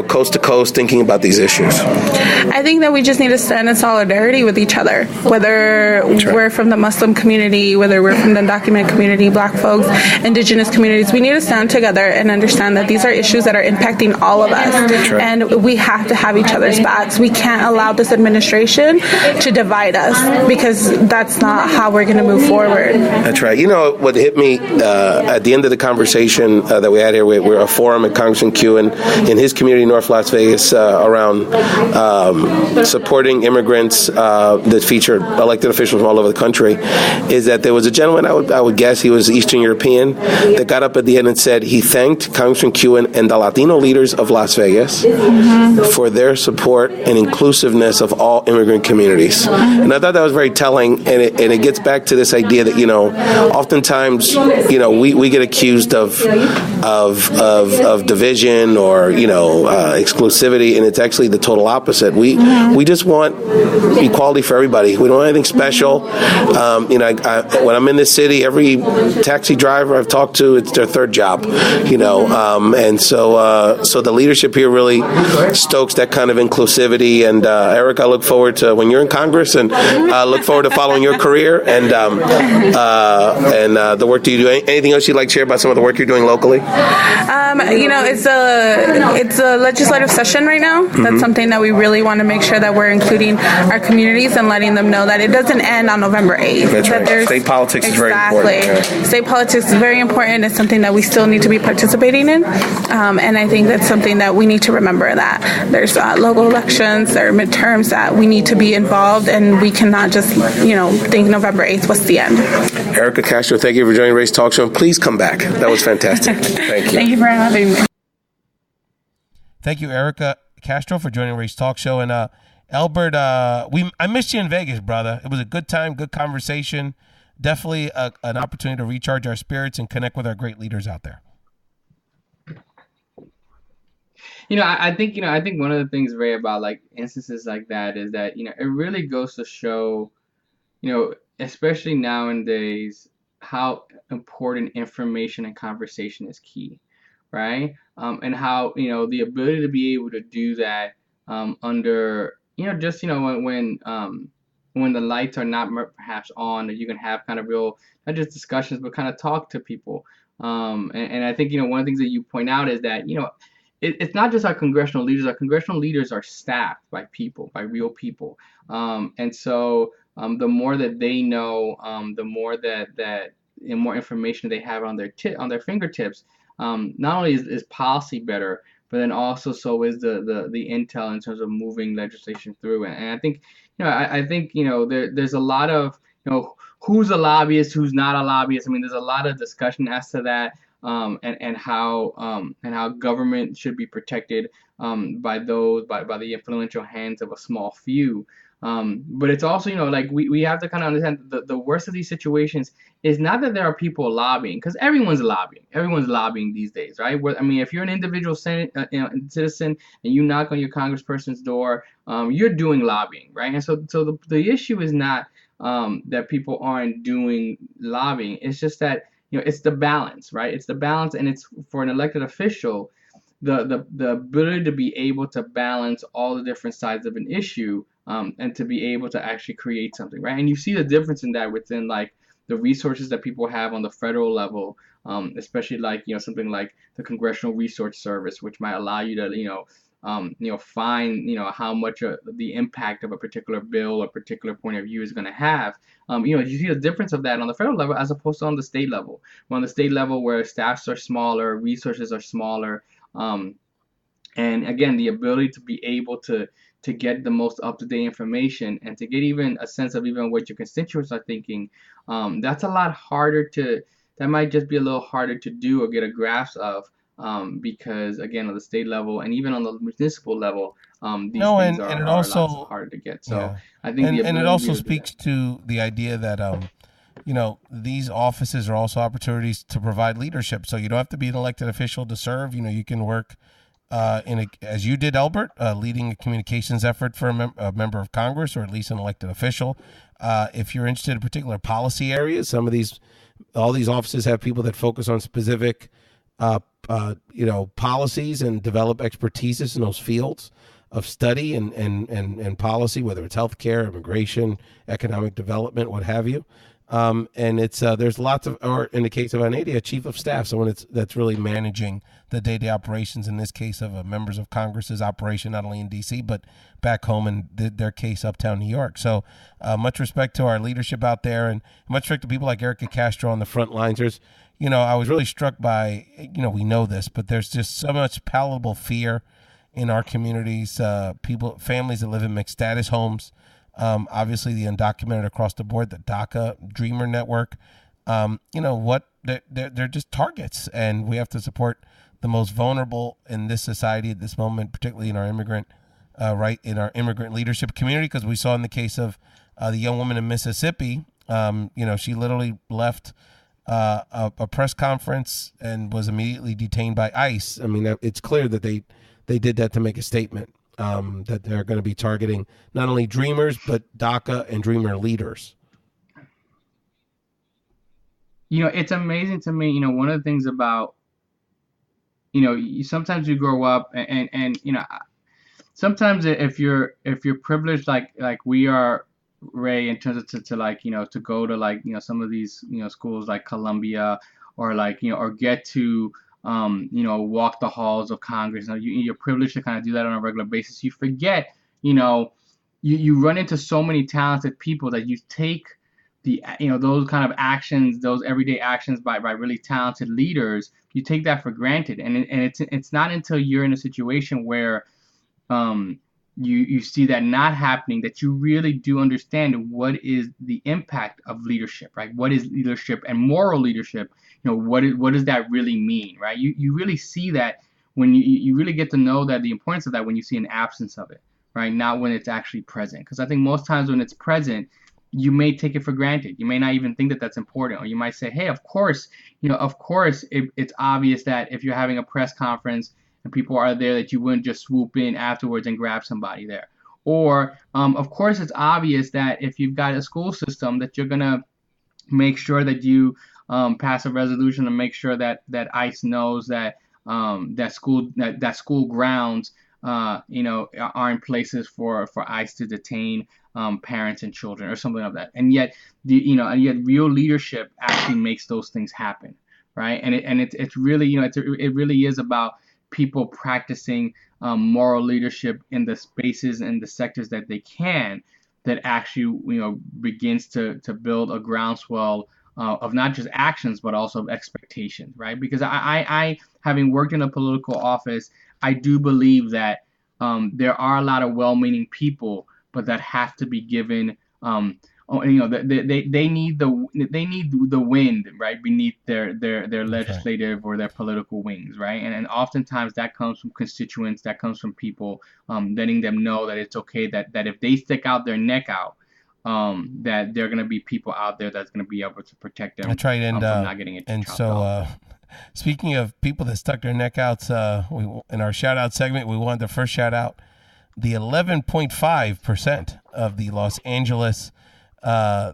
coast to coast thinking about these issues? I think that we just need to stand in solidarity with each other, whether we're from the Muslim community, whether we're from the undocumented community, Black folks, Indigenous communities. We need to stand together and understand that these are issues that are impacting all of us, and we have to have each other's backs. We can't allow this administration to divide us, because that's not how we're going to move forward. That's right. You know, what hit me at the end of the conversation that we had here, we're a forum at Congressman Q in his community, North Las Vegas, around supporting immigrants that featured elected officials from all over the country, is that there was a gentleman, I would guess he was Eastern European, that got up at the end and said he thanked Congressman Q and the Latino leaders of Las Vegas for their support and inclusiveness of all immigrant communities. And I thought that was very telling, and it gets back to this idea that, you know, oftentimes, you know, we get accused of division or, you know, exclusivity, and it's actually the total opposite. We just want equality for everybody. We don't want anything special. You know, when I'm in this city, every taxi driver I've talked to, it's their third job, you know, and so the leadership here really stokes that kind of inclusivity. And Eric, I look forward to when you're in Congress, and look forward to following your career and the work that you do. Anything else you'd like to share about some of the work you're doing locally? You know, it's a legislative session right now. That's something that we really want to make sure that we're including our communities and letting them know that it doesn't end on November 8th. That's right. State politics is very important. Exactly. State politics is very important. It's something that we still need to be participating in. And I think that's something that we need to remember, that there's local elections, there are midterms, that we need to be involved, and we cannot just, you know, think November 8th was the end. Erika Castro, thank you for joining Race Talk Show. And please come back. That was fantastic. Thank you. Thank you for having me. Thank you, Erika Castro, for joining Race Talk Show. And Elbert, I missed you in Vegas, brother. It was a good time, good conversation. Definitely an opportunity to recharge our spirits and connect with our great leaders out there. You know, I think one of the things, Ray, about like instances like that is that, you know, it really goes to show, you know, especially nowadays, how important information and conversation is key, right? And how, you know, the ability to be able to do that under, you know, just, you know, when the lights are not perhaps on, or you can have kind of real, not just discussions, but kind of talk to people. And I think, you know, one of the things that you point out is that, you know, it's not just our congressional leaders. Our congressional leaders are staffed by people, by real people. And so the more that they know, the more that and more information they have on their fingertips, not only is policy better, but then also so is the intel in terms of moving legislation through. And I think, you know, I think, you know, there's a lot of, you know, who's a lobbyist, who's not a lobbyist. I mean, there's a lot of discussion as to that. And how government should be protected by the influential hands of a small few. But it's also, you know, like we have to kind of understand the worst of these situations is not that there are people lobbying, because everyone's lobbying these days, right? I mean, if you're an individual citizen and you knock on your congressperson's door, you're doing lobbying, right? And so the issue is not that people aren't doing lobbying. It's just that, you know, it's the balance, right? It's the balance, and it's for an elected official, the ability to be able to balance all the different sides of an issue, and to be able to actually create something, right? And you see the difference in that within like the resources that people have on the federal level, especially like, you know, something like the Congressional Resource Service, which might allow you to, find, you know, how much the impact of a particular bill or particular point of view is going to have. You know, you see the difference of that on the federal level as opposed to on the state level. On the state level, where staffs are smaller, resources are smaller, and again, the ability to be able to get the most up-to-date information and to get even a sense of even what your constituents are thinking, that's a lot harder that might just be a little harder to do or get a grasp of. Because again, on the state level and even on the municipal level, these things are also harder to get. So yeah. I think, and it also speaks to the idea that you know, these offices are also opportunities to provide leadership. So you don't have to be an elected official to serve. You know, you can work as you did, Elbert, leading a communications effort for a member of Congress, or at least an elected official. If you're interested in particular policy areas, all these offices have people that focus on specific policies and develop expertises in those fields. study and policy, whether it's healthcare, immigration, economic development, what have you. And it's there's lots of, or in the case of Anady, a chief of staff, someone that's really managing the day-to-day operations, in this case of members of Congress's operation, not only in D.C., but back home in their case, uptown New York. So much respect to our leadership out there, and much respect to people like Erika Castro on the front lines. There's, I was really struck by, we know this, but there's just so much palatable fear in our communities, families that live in mixed status homes, obviously the undocumented across the board, the DACA Dreamer Network, they're just targets, and we have to support the most vulnerable in this society at this moment, particularly in our immigrant leadership community, because we saw in the case of the young woman in Mississippi, she literally left a press conference and was immediately detained by ICE. I mean, it's clear that they did that to make a statement that they're going to be targeting not only Dreamers, but DACA and Dreamer leaders. It's amazing to me, one of the things about, sometimes you grow up and sometimes if you're privileged, like we are, Ray, in terms of to go to some of these, schools like Columbia, or or get to, walk the halls of Congress. You're privileged to kind of do that on a regular basis. You forget, you run into so many talented people that you take those kind of actions, those everyday actions by really talented leaders, you take that for granted. And it's not until you're in a situation where you see that not happening that you really do understand what is the impact of leadership, right? What is leadership and moral leadership? What does that really mean, right? You really see that when you really get to know that the importance of that when you see an absence of it, right? Not when it's actually present. Because I think most times when it's present, you may take it for granted. You may not even think that that's important, or you might say, hey, of course, it's obvious that if you're having a press conference and people are there, that you wouldn't just swoop in afterwards and grab somebody there. Or, of course, it's obvious that if you've got a school system, that you're going to make sure that you pass a resolution to make sure that ICE knows that that school grounds aren't places for ICE to detain parents and children or something like that. And yet real leadership actually makes those things happen, right? And it's really it really is about people practicing moral leadership in the spaces and the sectors that they can, that actually begins to build a groundswell of not just actions but also of expectations, right? Because I having worked in a political office, I do believe that there are a lot of well-meaning people, but that have to be given they need the wind, right, beneath their legislative or their political wings, right? And oftentimes that comes from constituents, that comes from people letting them know that it's okay, that if they stick out their neck out, that there are going to be people out there that's going to be able to protect them. That's right, and from not getting it. And so, speaking of people that stuck their neck out, in our shout out segment, we wanted to first shout out the 11.5% of the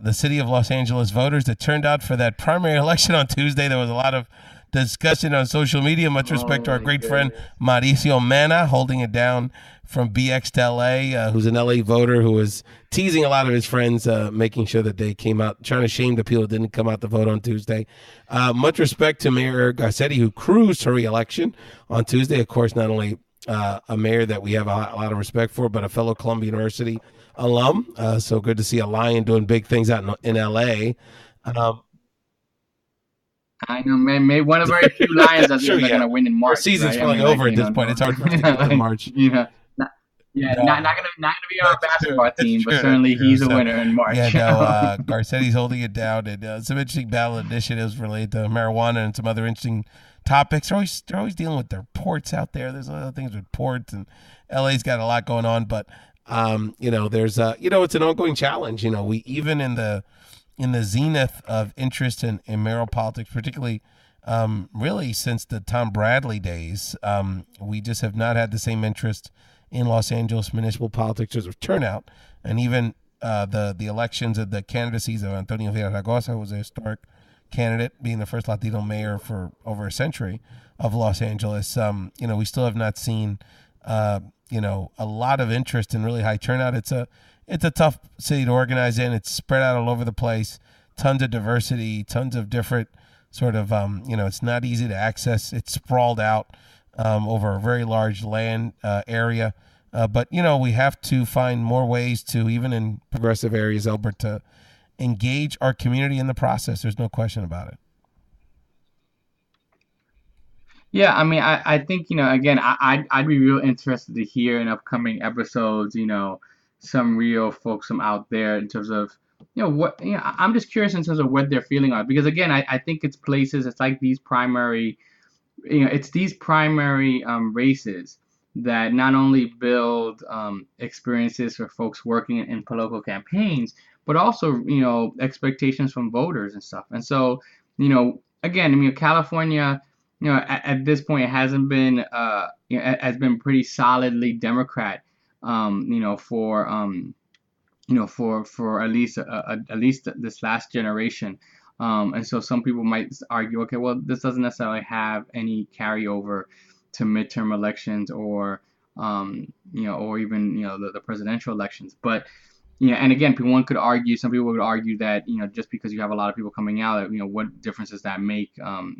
the city of Los Angeles voters that turned out for that primary election on Tuesday. There was a lot of discussion on social media. Much respect to our great friend Mauricio Mena, holding it down from BX to LA, who's an LA voter who was teasing a lot of his friends, making sure that they came out, trying to shame the people that didn't come out to vote on Tuesday. Much respect to Mayor Garcetti, who cruised her re-election on Tuesday. Of course, not only a mayor that we have a lot of respect for, but a fellow Columbia University alum. So good to see a Lion doing big things out in LA. I know, man. Maybe one of very few Lions that are going to win in March. Our season's probably over at this point. It's hard for us to get to March. Not gonna be on our basketball team, but certainly he's a winner in March. Garcetti's holding it down, and some interesting ballot initiatives related to marijuana and some other interesting topics. They're always dealing with their ports out there. There's other things with ports, and LA's got a lot going on, but there's it's an ongoing challenge. We even in the zenith of interest in mayoral politics, particularly really since the Tom Bradley days, we just have not had the same interest in Los Angeles municipal politics as of turnout, and even the elections of the candidacies of Antonio Villaraigosa, who was a historic candidate, being the first Latino mayor for over a century of Los Angeles. We still have not seen a lot of interest and really high turnout. It's a tough city to organize in. It's spread out all over the place. Tons of diversity, tons of different sort of, it's not easy to access. It's sprawled out over a very large land area. But we have to find more ways to, even in progressive areas, Elbert, to engage our community in the process. There's no question about it. Yeah, I mean, I think, again, I'd be real interested to hear in upcoming episodes, some real folks from out there in terms of, I'm just curious in terms of what they're feeling on, because again, I think it's like these primary, it's these primary races that not only build experiences for folks working in political campaigns, but also, expectations from voters and stuff. And so, again, California, at this point, it hasn't been, has been pretty solidly Democrat, for at least this last generation. And so some people might argue, okay, well, this doesn't necessarily have any carryover to midterm elections or even the presidential elections. But and again, some people would argue that just because you have a lot of people coming out, what difference does that make?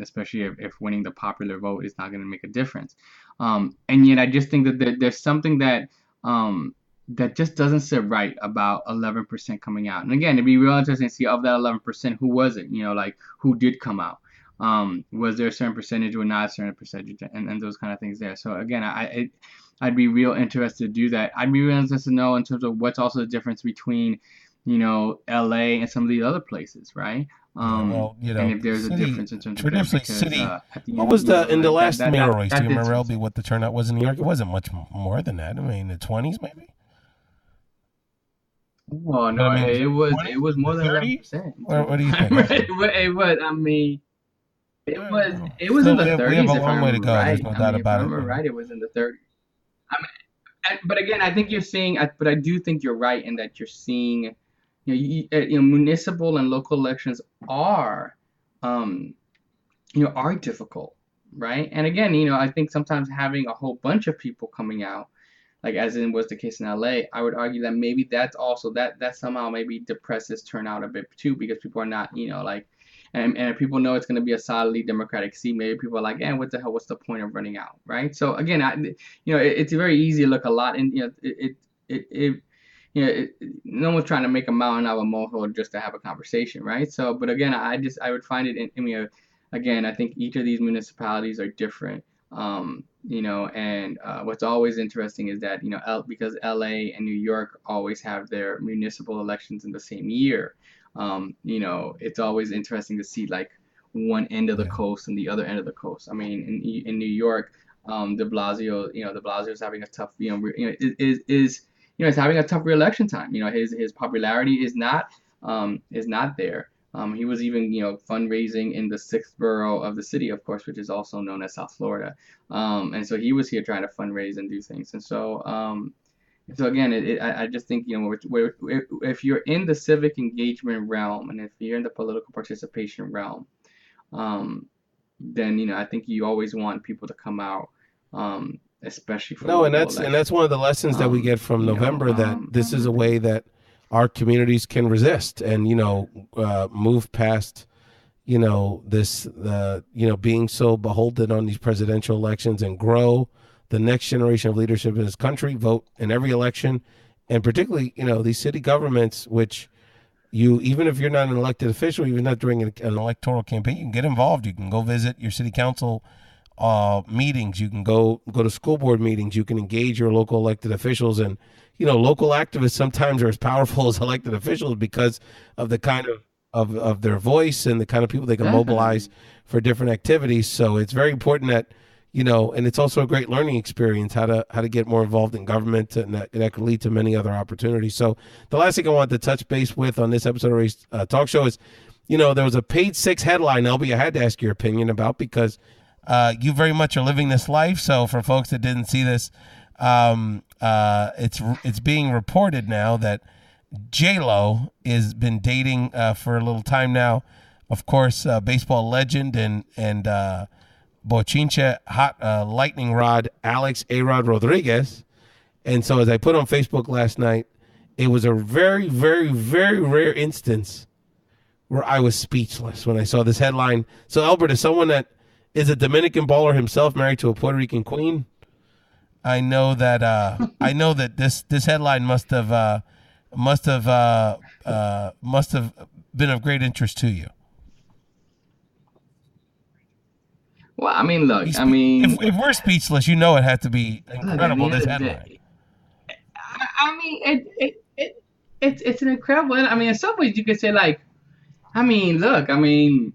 Especially if winning the popular vote is not going to make a difference. And yet, I just think that there's something that that just doesn't sit right about 11% coming out. And again, it'd be real interesting to see of that 11%, who was it? Like who did come out? Was there a certain percentage or not a certain percentage, and those kind of things there. So again, I'd be real interested to do that. I'd be real interested to know in terms of what's also the difference between, LA and some of these other places, right? And if there's a difference in terms of traditionally city. What was in the last mayoral race? Do you remember, LB, what the turnout was in New York? It wasn't much more than that. I mean, the 20s maybe. Well, no, it was more than 11%. What do you think? It was. I mean. It was in the 30s. We have a long way to go. There's no doubt about it. If I remember right, it was in the 30s. But again, I think you're seeing. But I do think you're right in that you're seeing, municipal and local elections are difficult, right? And again, I think sometimes having a whole bunch of people coming out, like as in was the case in LA, I would argue that maybe that's also that somehow maybe depresses turnout a bit too, because people are not, and if people know it's going to be a solidly Democratic seat, maybe people are like, what the hell, what's the point of running out, right? So again, it's very easy to look a lot, and no one's trying to make a mountain out of a molehill just to have a conversation, right? So, but again, I would find it again, I think each of these municipalities are different, and what's always interesting is that because LA and New York always have their municipal elections in the same year. It's always interesting to see like one end of the coast and the other end of the coast. I mean, in New York, De Blasio, De Blasio is having a tough, is having a tough re-election time. His popularity is not there. He was even, fundraising in the 6th borough of the city, of course, which is also known as South Florida. And so he was here trying to fundraise and do things. And so, so again, I just think, if you're in the civic engagement realm and if you're in the political participation realm, then, I think you always want people to come out, especially for and that's one of the lessons that we get from November, that this is a way that our communities can resist and, move past, this, being so beholden on these presidential elections and grow the next generation of leadership in this country, vote in every election, and particularly, these city governments, which even if you're not an elected official, even not during an electoral campaign, you can get involved. You can go visit your city council meetings. You can go to school board meetings. You can engage your local elected officials, and local activists sometimes are as powerful as elected officials because of the kind of their voice and the kind of people they can mobilize for different activities. So it's very important that and it's also a great learning experience how to get more involved in government, and that could lead to many other opportunities. So the last thing I wanted to touch base with on this episode of Race Talk Show is, there was a Page 6 headline, LB, I had to ask your opinion about, because you very much are living this life. So for folks that didn't see this, it's being reported now that JLO has been dating for a little time now. Of course, baseball legend and Bochinche hot lightning rod Alex A-Rod Rodriguez, And so as I put on Facebook last night, it was a very, very, very rare instance where I was speechless when I saw this headline. So Elbert is someone that is a Dominican baller himself, married to a Puerto Rican queen. I know that this headline must have been of great interest to you. Well, I mean, look, I mean, if we're speechless, you know it had to be incredible. This headline. I mean, it's an incredible. I mean, in some ways, you could say like, I mean, look, I mean,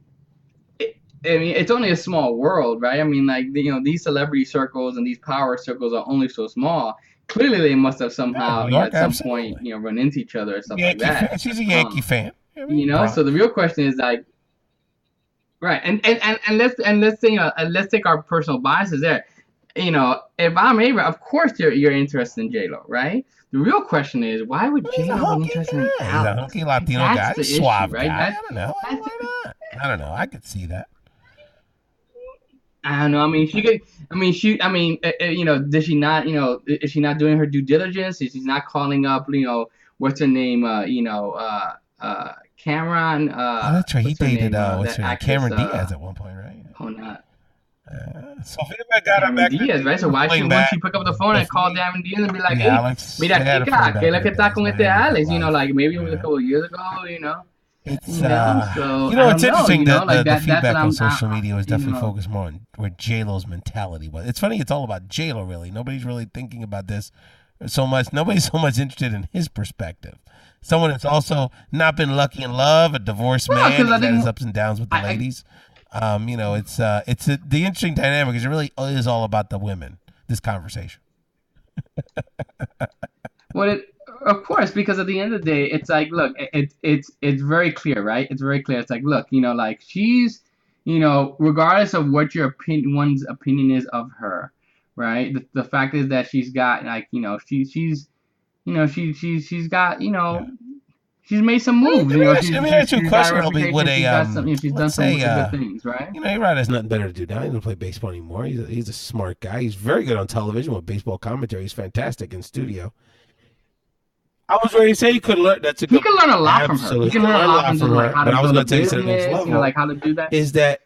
it's only a small world, right? I mean, like, you know, these celebrity circles and these power circles are only so small. Clearly, they must have somehow, at some point, you know, run into each other or something like that. She's a Yankee fan, you know. So the real question is like, right? And let's say, let's take our personal biases there. You know, if I'm Ava, of course you're interested in JLO, right? The real question is, why would JLO be interested in Alex? He's a hunky Latino guy, suave guy. I don't know. Why not? I don't know. I could see that. I don't know. I mean, she could. I mean, you know, does she not? You know, is she not doing her due diligence? Is she not calling up? You know, what's her name? Cameron. Oh, that's right. He dated what's her name? Cameron Diaz at one point, right? Oh, not. Sofia Vergara Diaz, right? So why shouldn't she pick up the phone and call Cameron Diaz and be like, hey, Alex, mira, chica, ¿qué es lo que está con este Alex? You know, like maybe it was a couple of years ago, you know. It's so, you know, it's interesting that like the feedback on social media was definitely focused more on where JLo's mentality was. It's funny, it's all about JLo really. Nobody's really thinking about this so much. Nobody's so much interested in his perspective. Someone that's also not been lucky in love, a divorced man, he's had his ups and downs with the ladies. You know, it's the interesting dynamic is it really is all about the women. This conversation. Well, of course, because at the end of the day, it's like, look, it's very clear, right? It's very clear. It's like, look, you know, like she's, you know, regardless of what one's opinion is of her, right? The fact is that she's got like, you know, she's got, you know. Yeah. She's made some moves. You know, she's done some good things, right? You know, A-Rod has nothing better to do now. He doesn't play baseball anymore. He's a smart guy. He's very good on television with baseball commentary. He's fantastic in studio. I was ready to say he could learn. He can learn a lot from her. He can learn a lot from her. But I was going to take it to the next level. You know, like how to do that. Is that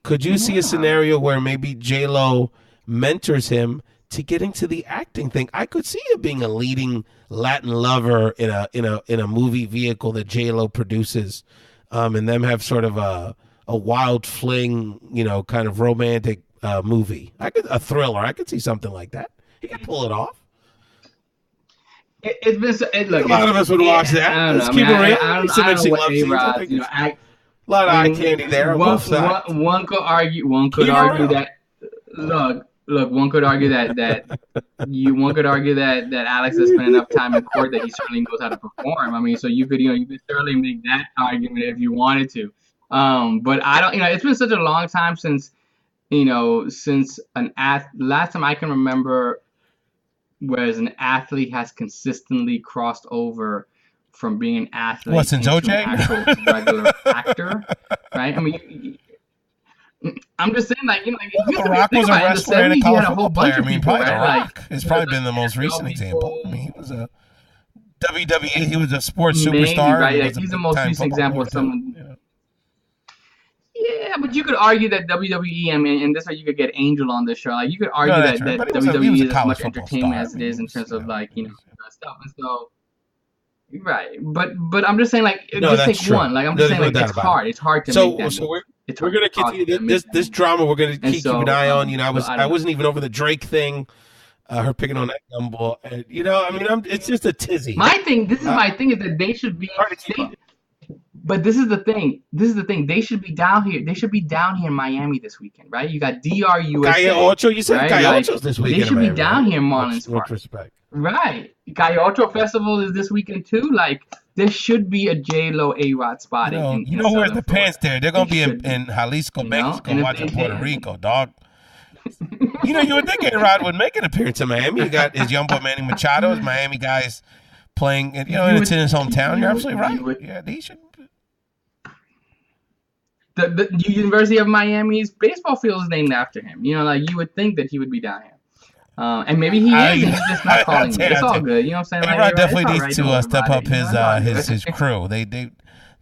could you see a scenario where maybe JLo mentors him to get into the acting thing? I could see it being a leading Latin lover in a movie vehicle that JLo produces, and them have sort of a wild fling, you know, kind of romantic movie. A thriller. I could see something like that. He could pull it off. Look, a lot of us would watch that. Let's keep it real. I don't know what A-Rod, you know, a lot of eye candy there. One could argue that. Look, one could argue that Alex has spent enough time in court that he certainly knows how to perform. I mean, so you could certainly make that argument if you wanted to. But I don't, you know, it's been such a long time since last time I can remember, whereas an athlete has consistently crossed over from being an athlete since into OJ? an actual regular actor, right? I mean, I'm just saying, like, you know, The Rock was a wrestler and a college football player. I mean, probably The Rock has probably been the most recent example. I mean, he was a WWE. He was a sports superstar. Right? Like, he's the most recent example of someone. Yeah, but you could argue that WWE, I mean, and this way you could get Angel on this show. Like, you could argue that WWE is as much entertainment as it is in terms of, like, you know, stuff. And so, right. But I'm just saying, like, just take true. one. Like, I'm just saying, like, it's hard. It's hard to make that. So we're going to continue this drama. We're going to keep an eye on. You know, I wasn't even over the Drake thing. Her picking on that gumball. And, you know, I mean, it's just a tizzy. My thing is that they should be. But this is the thing. They should be down here. They should be down here in Miami this weekend, right? You got DRUSA. Calle Ocho, you said, right? Calle Ocho's this weekend. They should be down here in Marlins Park. With respect. Right. Calle Ocho Festival is this weekend too. Like, there should be a JLo A-Rod spot. You know where's the pants there? They're gonna be in Jalisco, Mexico, watching Puerto Rico, dog. You know, you would think A-Rod would make an appearance in Miami. You got his young boy Manny Machado, his Miami guys playing. You know, and it's in his hometown. You're absolutely right. Yeah, they should. The University of Miami's baseball field is named after him. You know, like, you would think that he would be down here. And maybe he is, and he's just not calling me. It's all good. You know what I'm saying? A-Rod definitely needs to step up his crew. They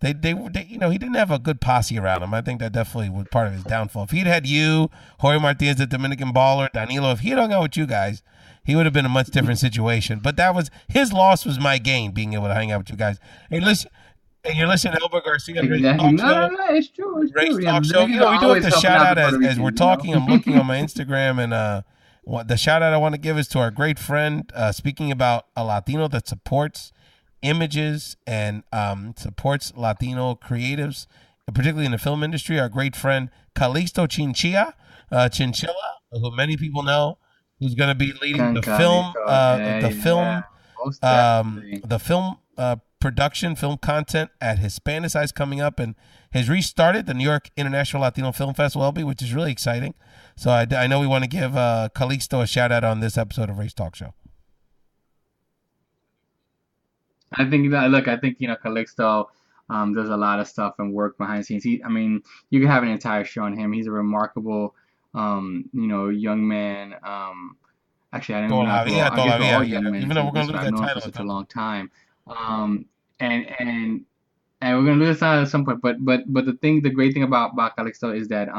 you know, he didn't have a good posse around him. I think that definitely was part of his downfall. If he'd had you, Jorge Martinez, the Dominican baller, Danilo, if he had hung out with you guys, he would have been a much different situation. But that was his loss was my gain, being able to hang out with you guys. Hey, listen. And you're listening to Elbert Garcia. Exactly. No, it's true. It's Race true. Talk Show. You know, we do have to shout out as we're talking. I'm looking on my Instagram, and the shout out I want to give is to our great friend, speaking about a Latino that supports images and supports Latino creatives, particularly in the film industry. Our great friend Calixto Chinchilla, who many people know, who's going to be leading the film production, film content at Hispanicize coming up, and has restarted the New York International Latino Film Festival, which is really exciting. So I know we want to give Calixto a shout out on this episode of Race Talk Show. I think Calixto does a lot of stuff and work behind the scenes. You can have an entire show on him. He's a remarkable, young man. Actually, I didn't know. Even though we're going to lose that title for such a long time. And we're gonna lose that at some point. But the great thing about Calixto is that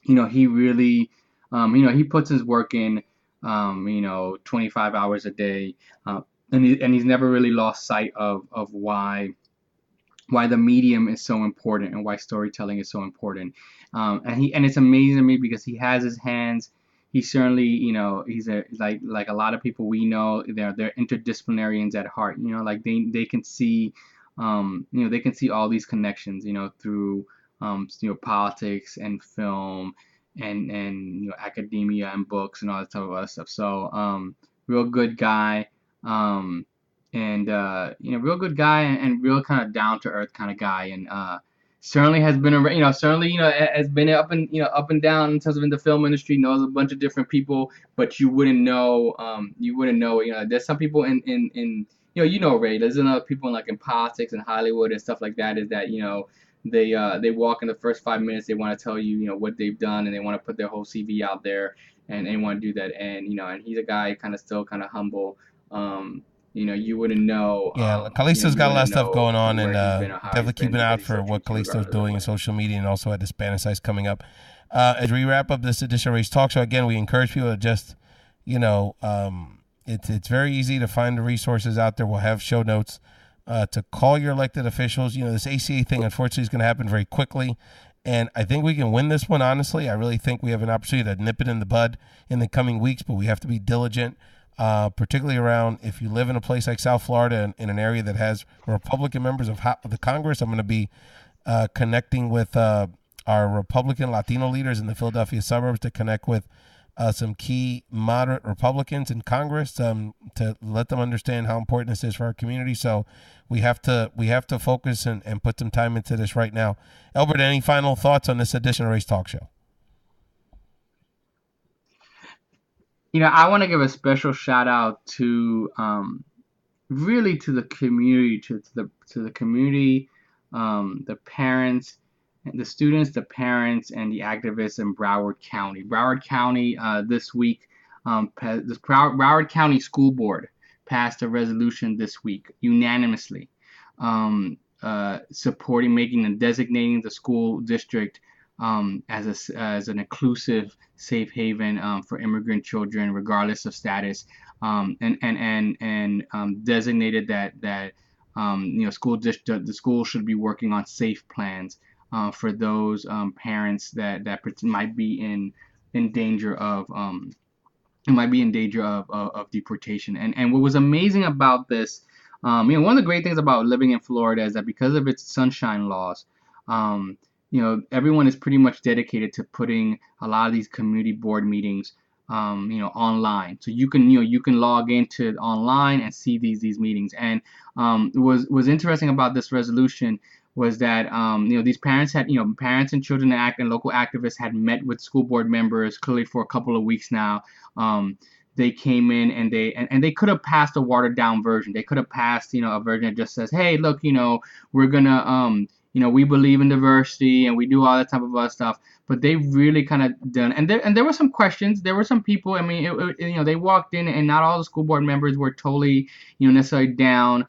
he really he puts his work in 25 hours a day, and he's never really lost sight of why the medium is so important and why storytelling is so important. And it's amazing to me because he has his hands. He certainly, he's like a lot of people we know. They're interdisciplinarians at heart. Like they can see, they can see all these connections, through, politics and film and academia and books and all that type of other stuff. So, real good guy, real good guy and real kind of down to earth kind of guy. And certainly has been has been up and down in terms of in the film industry, knows a bunch of different people, but you wouldn't know there's some people in Ray, there's other people in politics and Hollywood and stuff like that, is that they walk in the first 5 minutes, they want to tell you what they've done, and they want to put their whole CV out there, and they want to do that, and and he's a guy still kind of humble. You wouldn't know. Yeah, Calixto's got a lot of stuff going on, and definitely keeping an eye out for what Calixto's doing in social media, and also at the Hispanicize coming up. As we wrap up this edition of Race Talk Show, again, we encourage people to just, it's very easy to find the resources out there. We'll have show notes to call your elected officials. This ACA thing, unfortunately, is going to happen very quickly, and I think we can win this one, honestly. I really think we have an opportunity to nip it in the bud in the coming weeks, but we have to be diligent. Particularly around if you live in a place like South Florida in an area that has Republican members of the Congress. I'm going to be connecting with our Republican Latino leaders in the Philadelphia suburbs to connect with some key moderate Republicans in Congress to let them understand how important this is for our community. So we have to focus and put some time into this right now. Elbert, any final thoughts on this edition of Race Talk Show? I want to give a special shout out to really to the community, to the community, the parents, the students, the parents, and the activists in Broward County. Broward County this week, the Broward County School Board passed a resolution this week unanimously supporting making and designating the school district as an inclusive safe haven for immigrant children regardless of status, and designated that the school should be working on safe plans for those parents that might be in danger of deportation. And what was amazing about this, one of the great things about living in Florida is that because of its sunshine laws, everyone is pretty much dedicated to putting a lot of these community board meetings, online. So you can log into online and see these meetings. And was interesting about this resolution was that these parents had parents and children and local activists had met with school board members clearly for a couple of weeks now. They came in and they could have passed a watered down version. They could have passed a version that just says, hey, look, we're gonna we believe in diversity and we do all that type of other stuff. But they really kind of done, and there were some questions. There were some people. I mean, they walked in, and not all the school board members were totally, necessarily down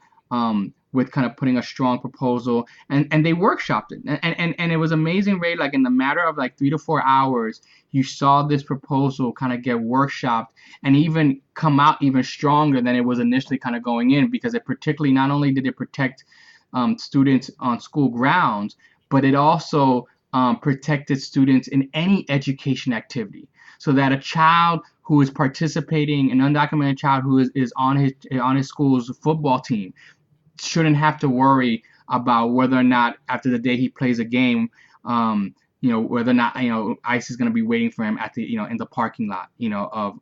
with kind of putting a strong proposal, and they workshopped it, and it was amazing, Ray. Like in the matter of like 3 to 4 hours, you saw this proposal kind of get workshopped and even come out even stronger than it was initially kind of going in, because it particularly, not only did it protect students on school grounds, but it also protected students in any education activity, so that a child who is participating, an undocumented child who is on his school's football team, shouldn't have to worry about whether or not after the day he plays a game, whether or not ICE is going to be waiting for him at the in the parking lot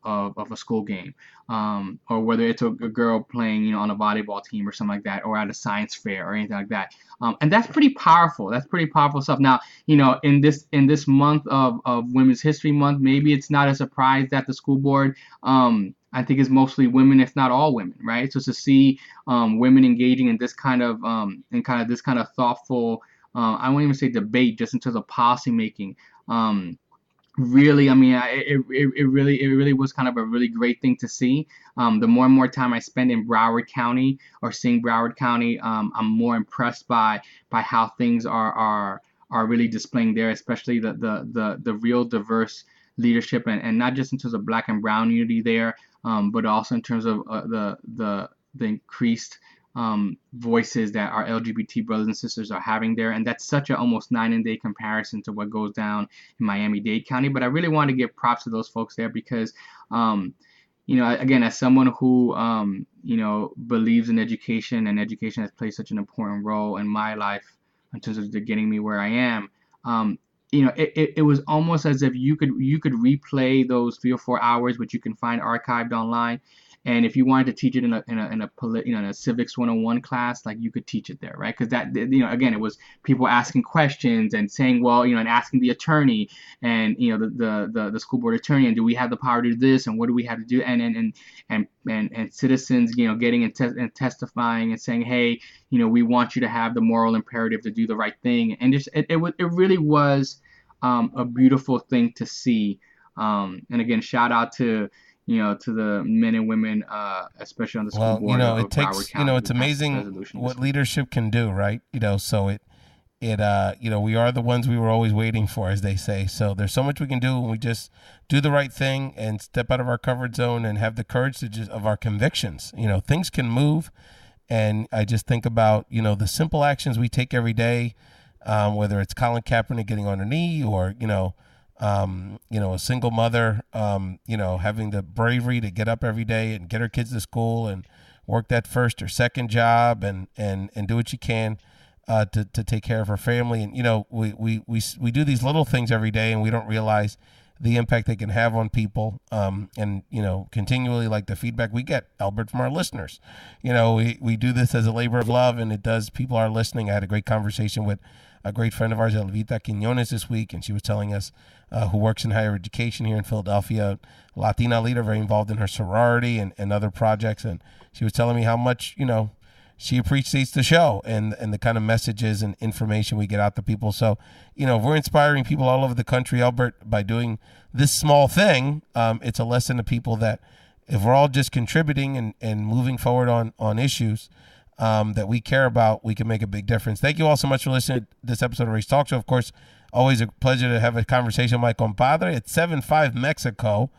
of a school game, or whether it's a girl playing on a volleyball team or something like that, or at a science fair or anything like that. And that's pretty powerful. That's pretty powerful stuff. Now, in this month of Women's History Month, maybe it's not a surprise that the school board, I think, is mostly women, if not all women, right? So to see women engaging in this kind of thoughtful, I won't even say debate, just in terms of policy making, really, I mean, it really was kind of a really great thing to see. The more and more time I spend in Broward County or seeing Broward County, I'm more impressed by how things are really displaying there, especially the real diverse leadership, and not just in terms of Black and Brown unity there, but also in terms of the increased voices that our LGBT brothers and sisters are having there. And that's such a almost night and day comparison to what goes down in Miami-Dade County. But I really want to give props to those folks there, because again, as someone who believes in education, and education has played such an important role in my life in terms of getting me where I am, it was almost as if you could replay those 3 or 4 hours, which you can find archived online. And if you wanted to teach it in a civics 101 class, like, you could teach it there, right? Because that, again, it was people asking questions and saying, well, and asking the attorney and the school board attorney, and do we have the power to do this, and what do we have to do, and citizens, getting and testifying and saying, hey, we want you to have the moral imperative to do the right thing, and just it really was a beautiful thing to see. And again, shout out to the men and women, especially on the school board. It takes, it's amazing what leadership can do, right? So we are the ones we were always waiting for, as they say. So there's so much we can do when we just do the right thing and step out of our comfort zone and have the courage of our convictions. Things can move. And I just think about, the simple actions we take every day, whether it's Colin Kaepernick getting on her knee, or, a single mother, having the bravery to get up every day and get her kids to school and work that first or second job and do what you can to take care of her family. And, we do these little things every day, and we don't realize the impact they can have on people. And, continually, like the feedback we get, Elbert, from our listeners, we do this as a labor of love, and it does. People are listening. I had a great conversation with a great friend of ours, Elvita Quiñones, this week, and she was telling us, who works in higher education here in Philadelphia, Latina leader, very involved in her sorority and other projects, and she was telling me how much, she appreciates the show and the kind of messages and information we get out to people. So, if we're inspiring people all over the country, Elbert, by doing this small thing, it's a lesson to people that if we're all just contributing and moving forward on issues that we care about, we can make a big difference. Thank you all so much for listening to this episode of Race Talk Show. Of course, always a pleasure to have a conversation with my compadre at 7-5 Mexico.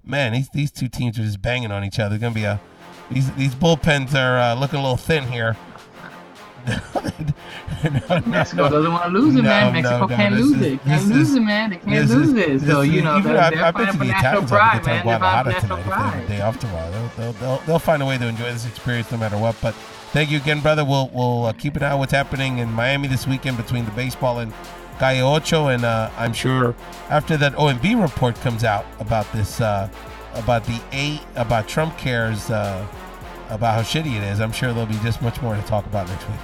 Man, these two teams are just banging on each other. It's going to be these bullpens are looking a little thin here. Mexico doesn't want to lose it, man. Mexico can't lose it. Can't lose it, man. They can't lose it. So, they're fighting for national pride, man. They're fighting for national pride. Day off tomorrow. They'll find a way to enjoy this experience no matter what. But thank you again, brother. We'll keep an eye on what's happening in Miami this weekend between the baseball and Calle Ocho, and I'm sure after that OMB report comes out about this, about Trumpcare's, about how shitty it is, I'm sure there'll be just much more to talk about next week.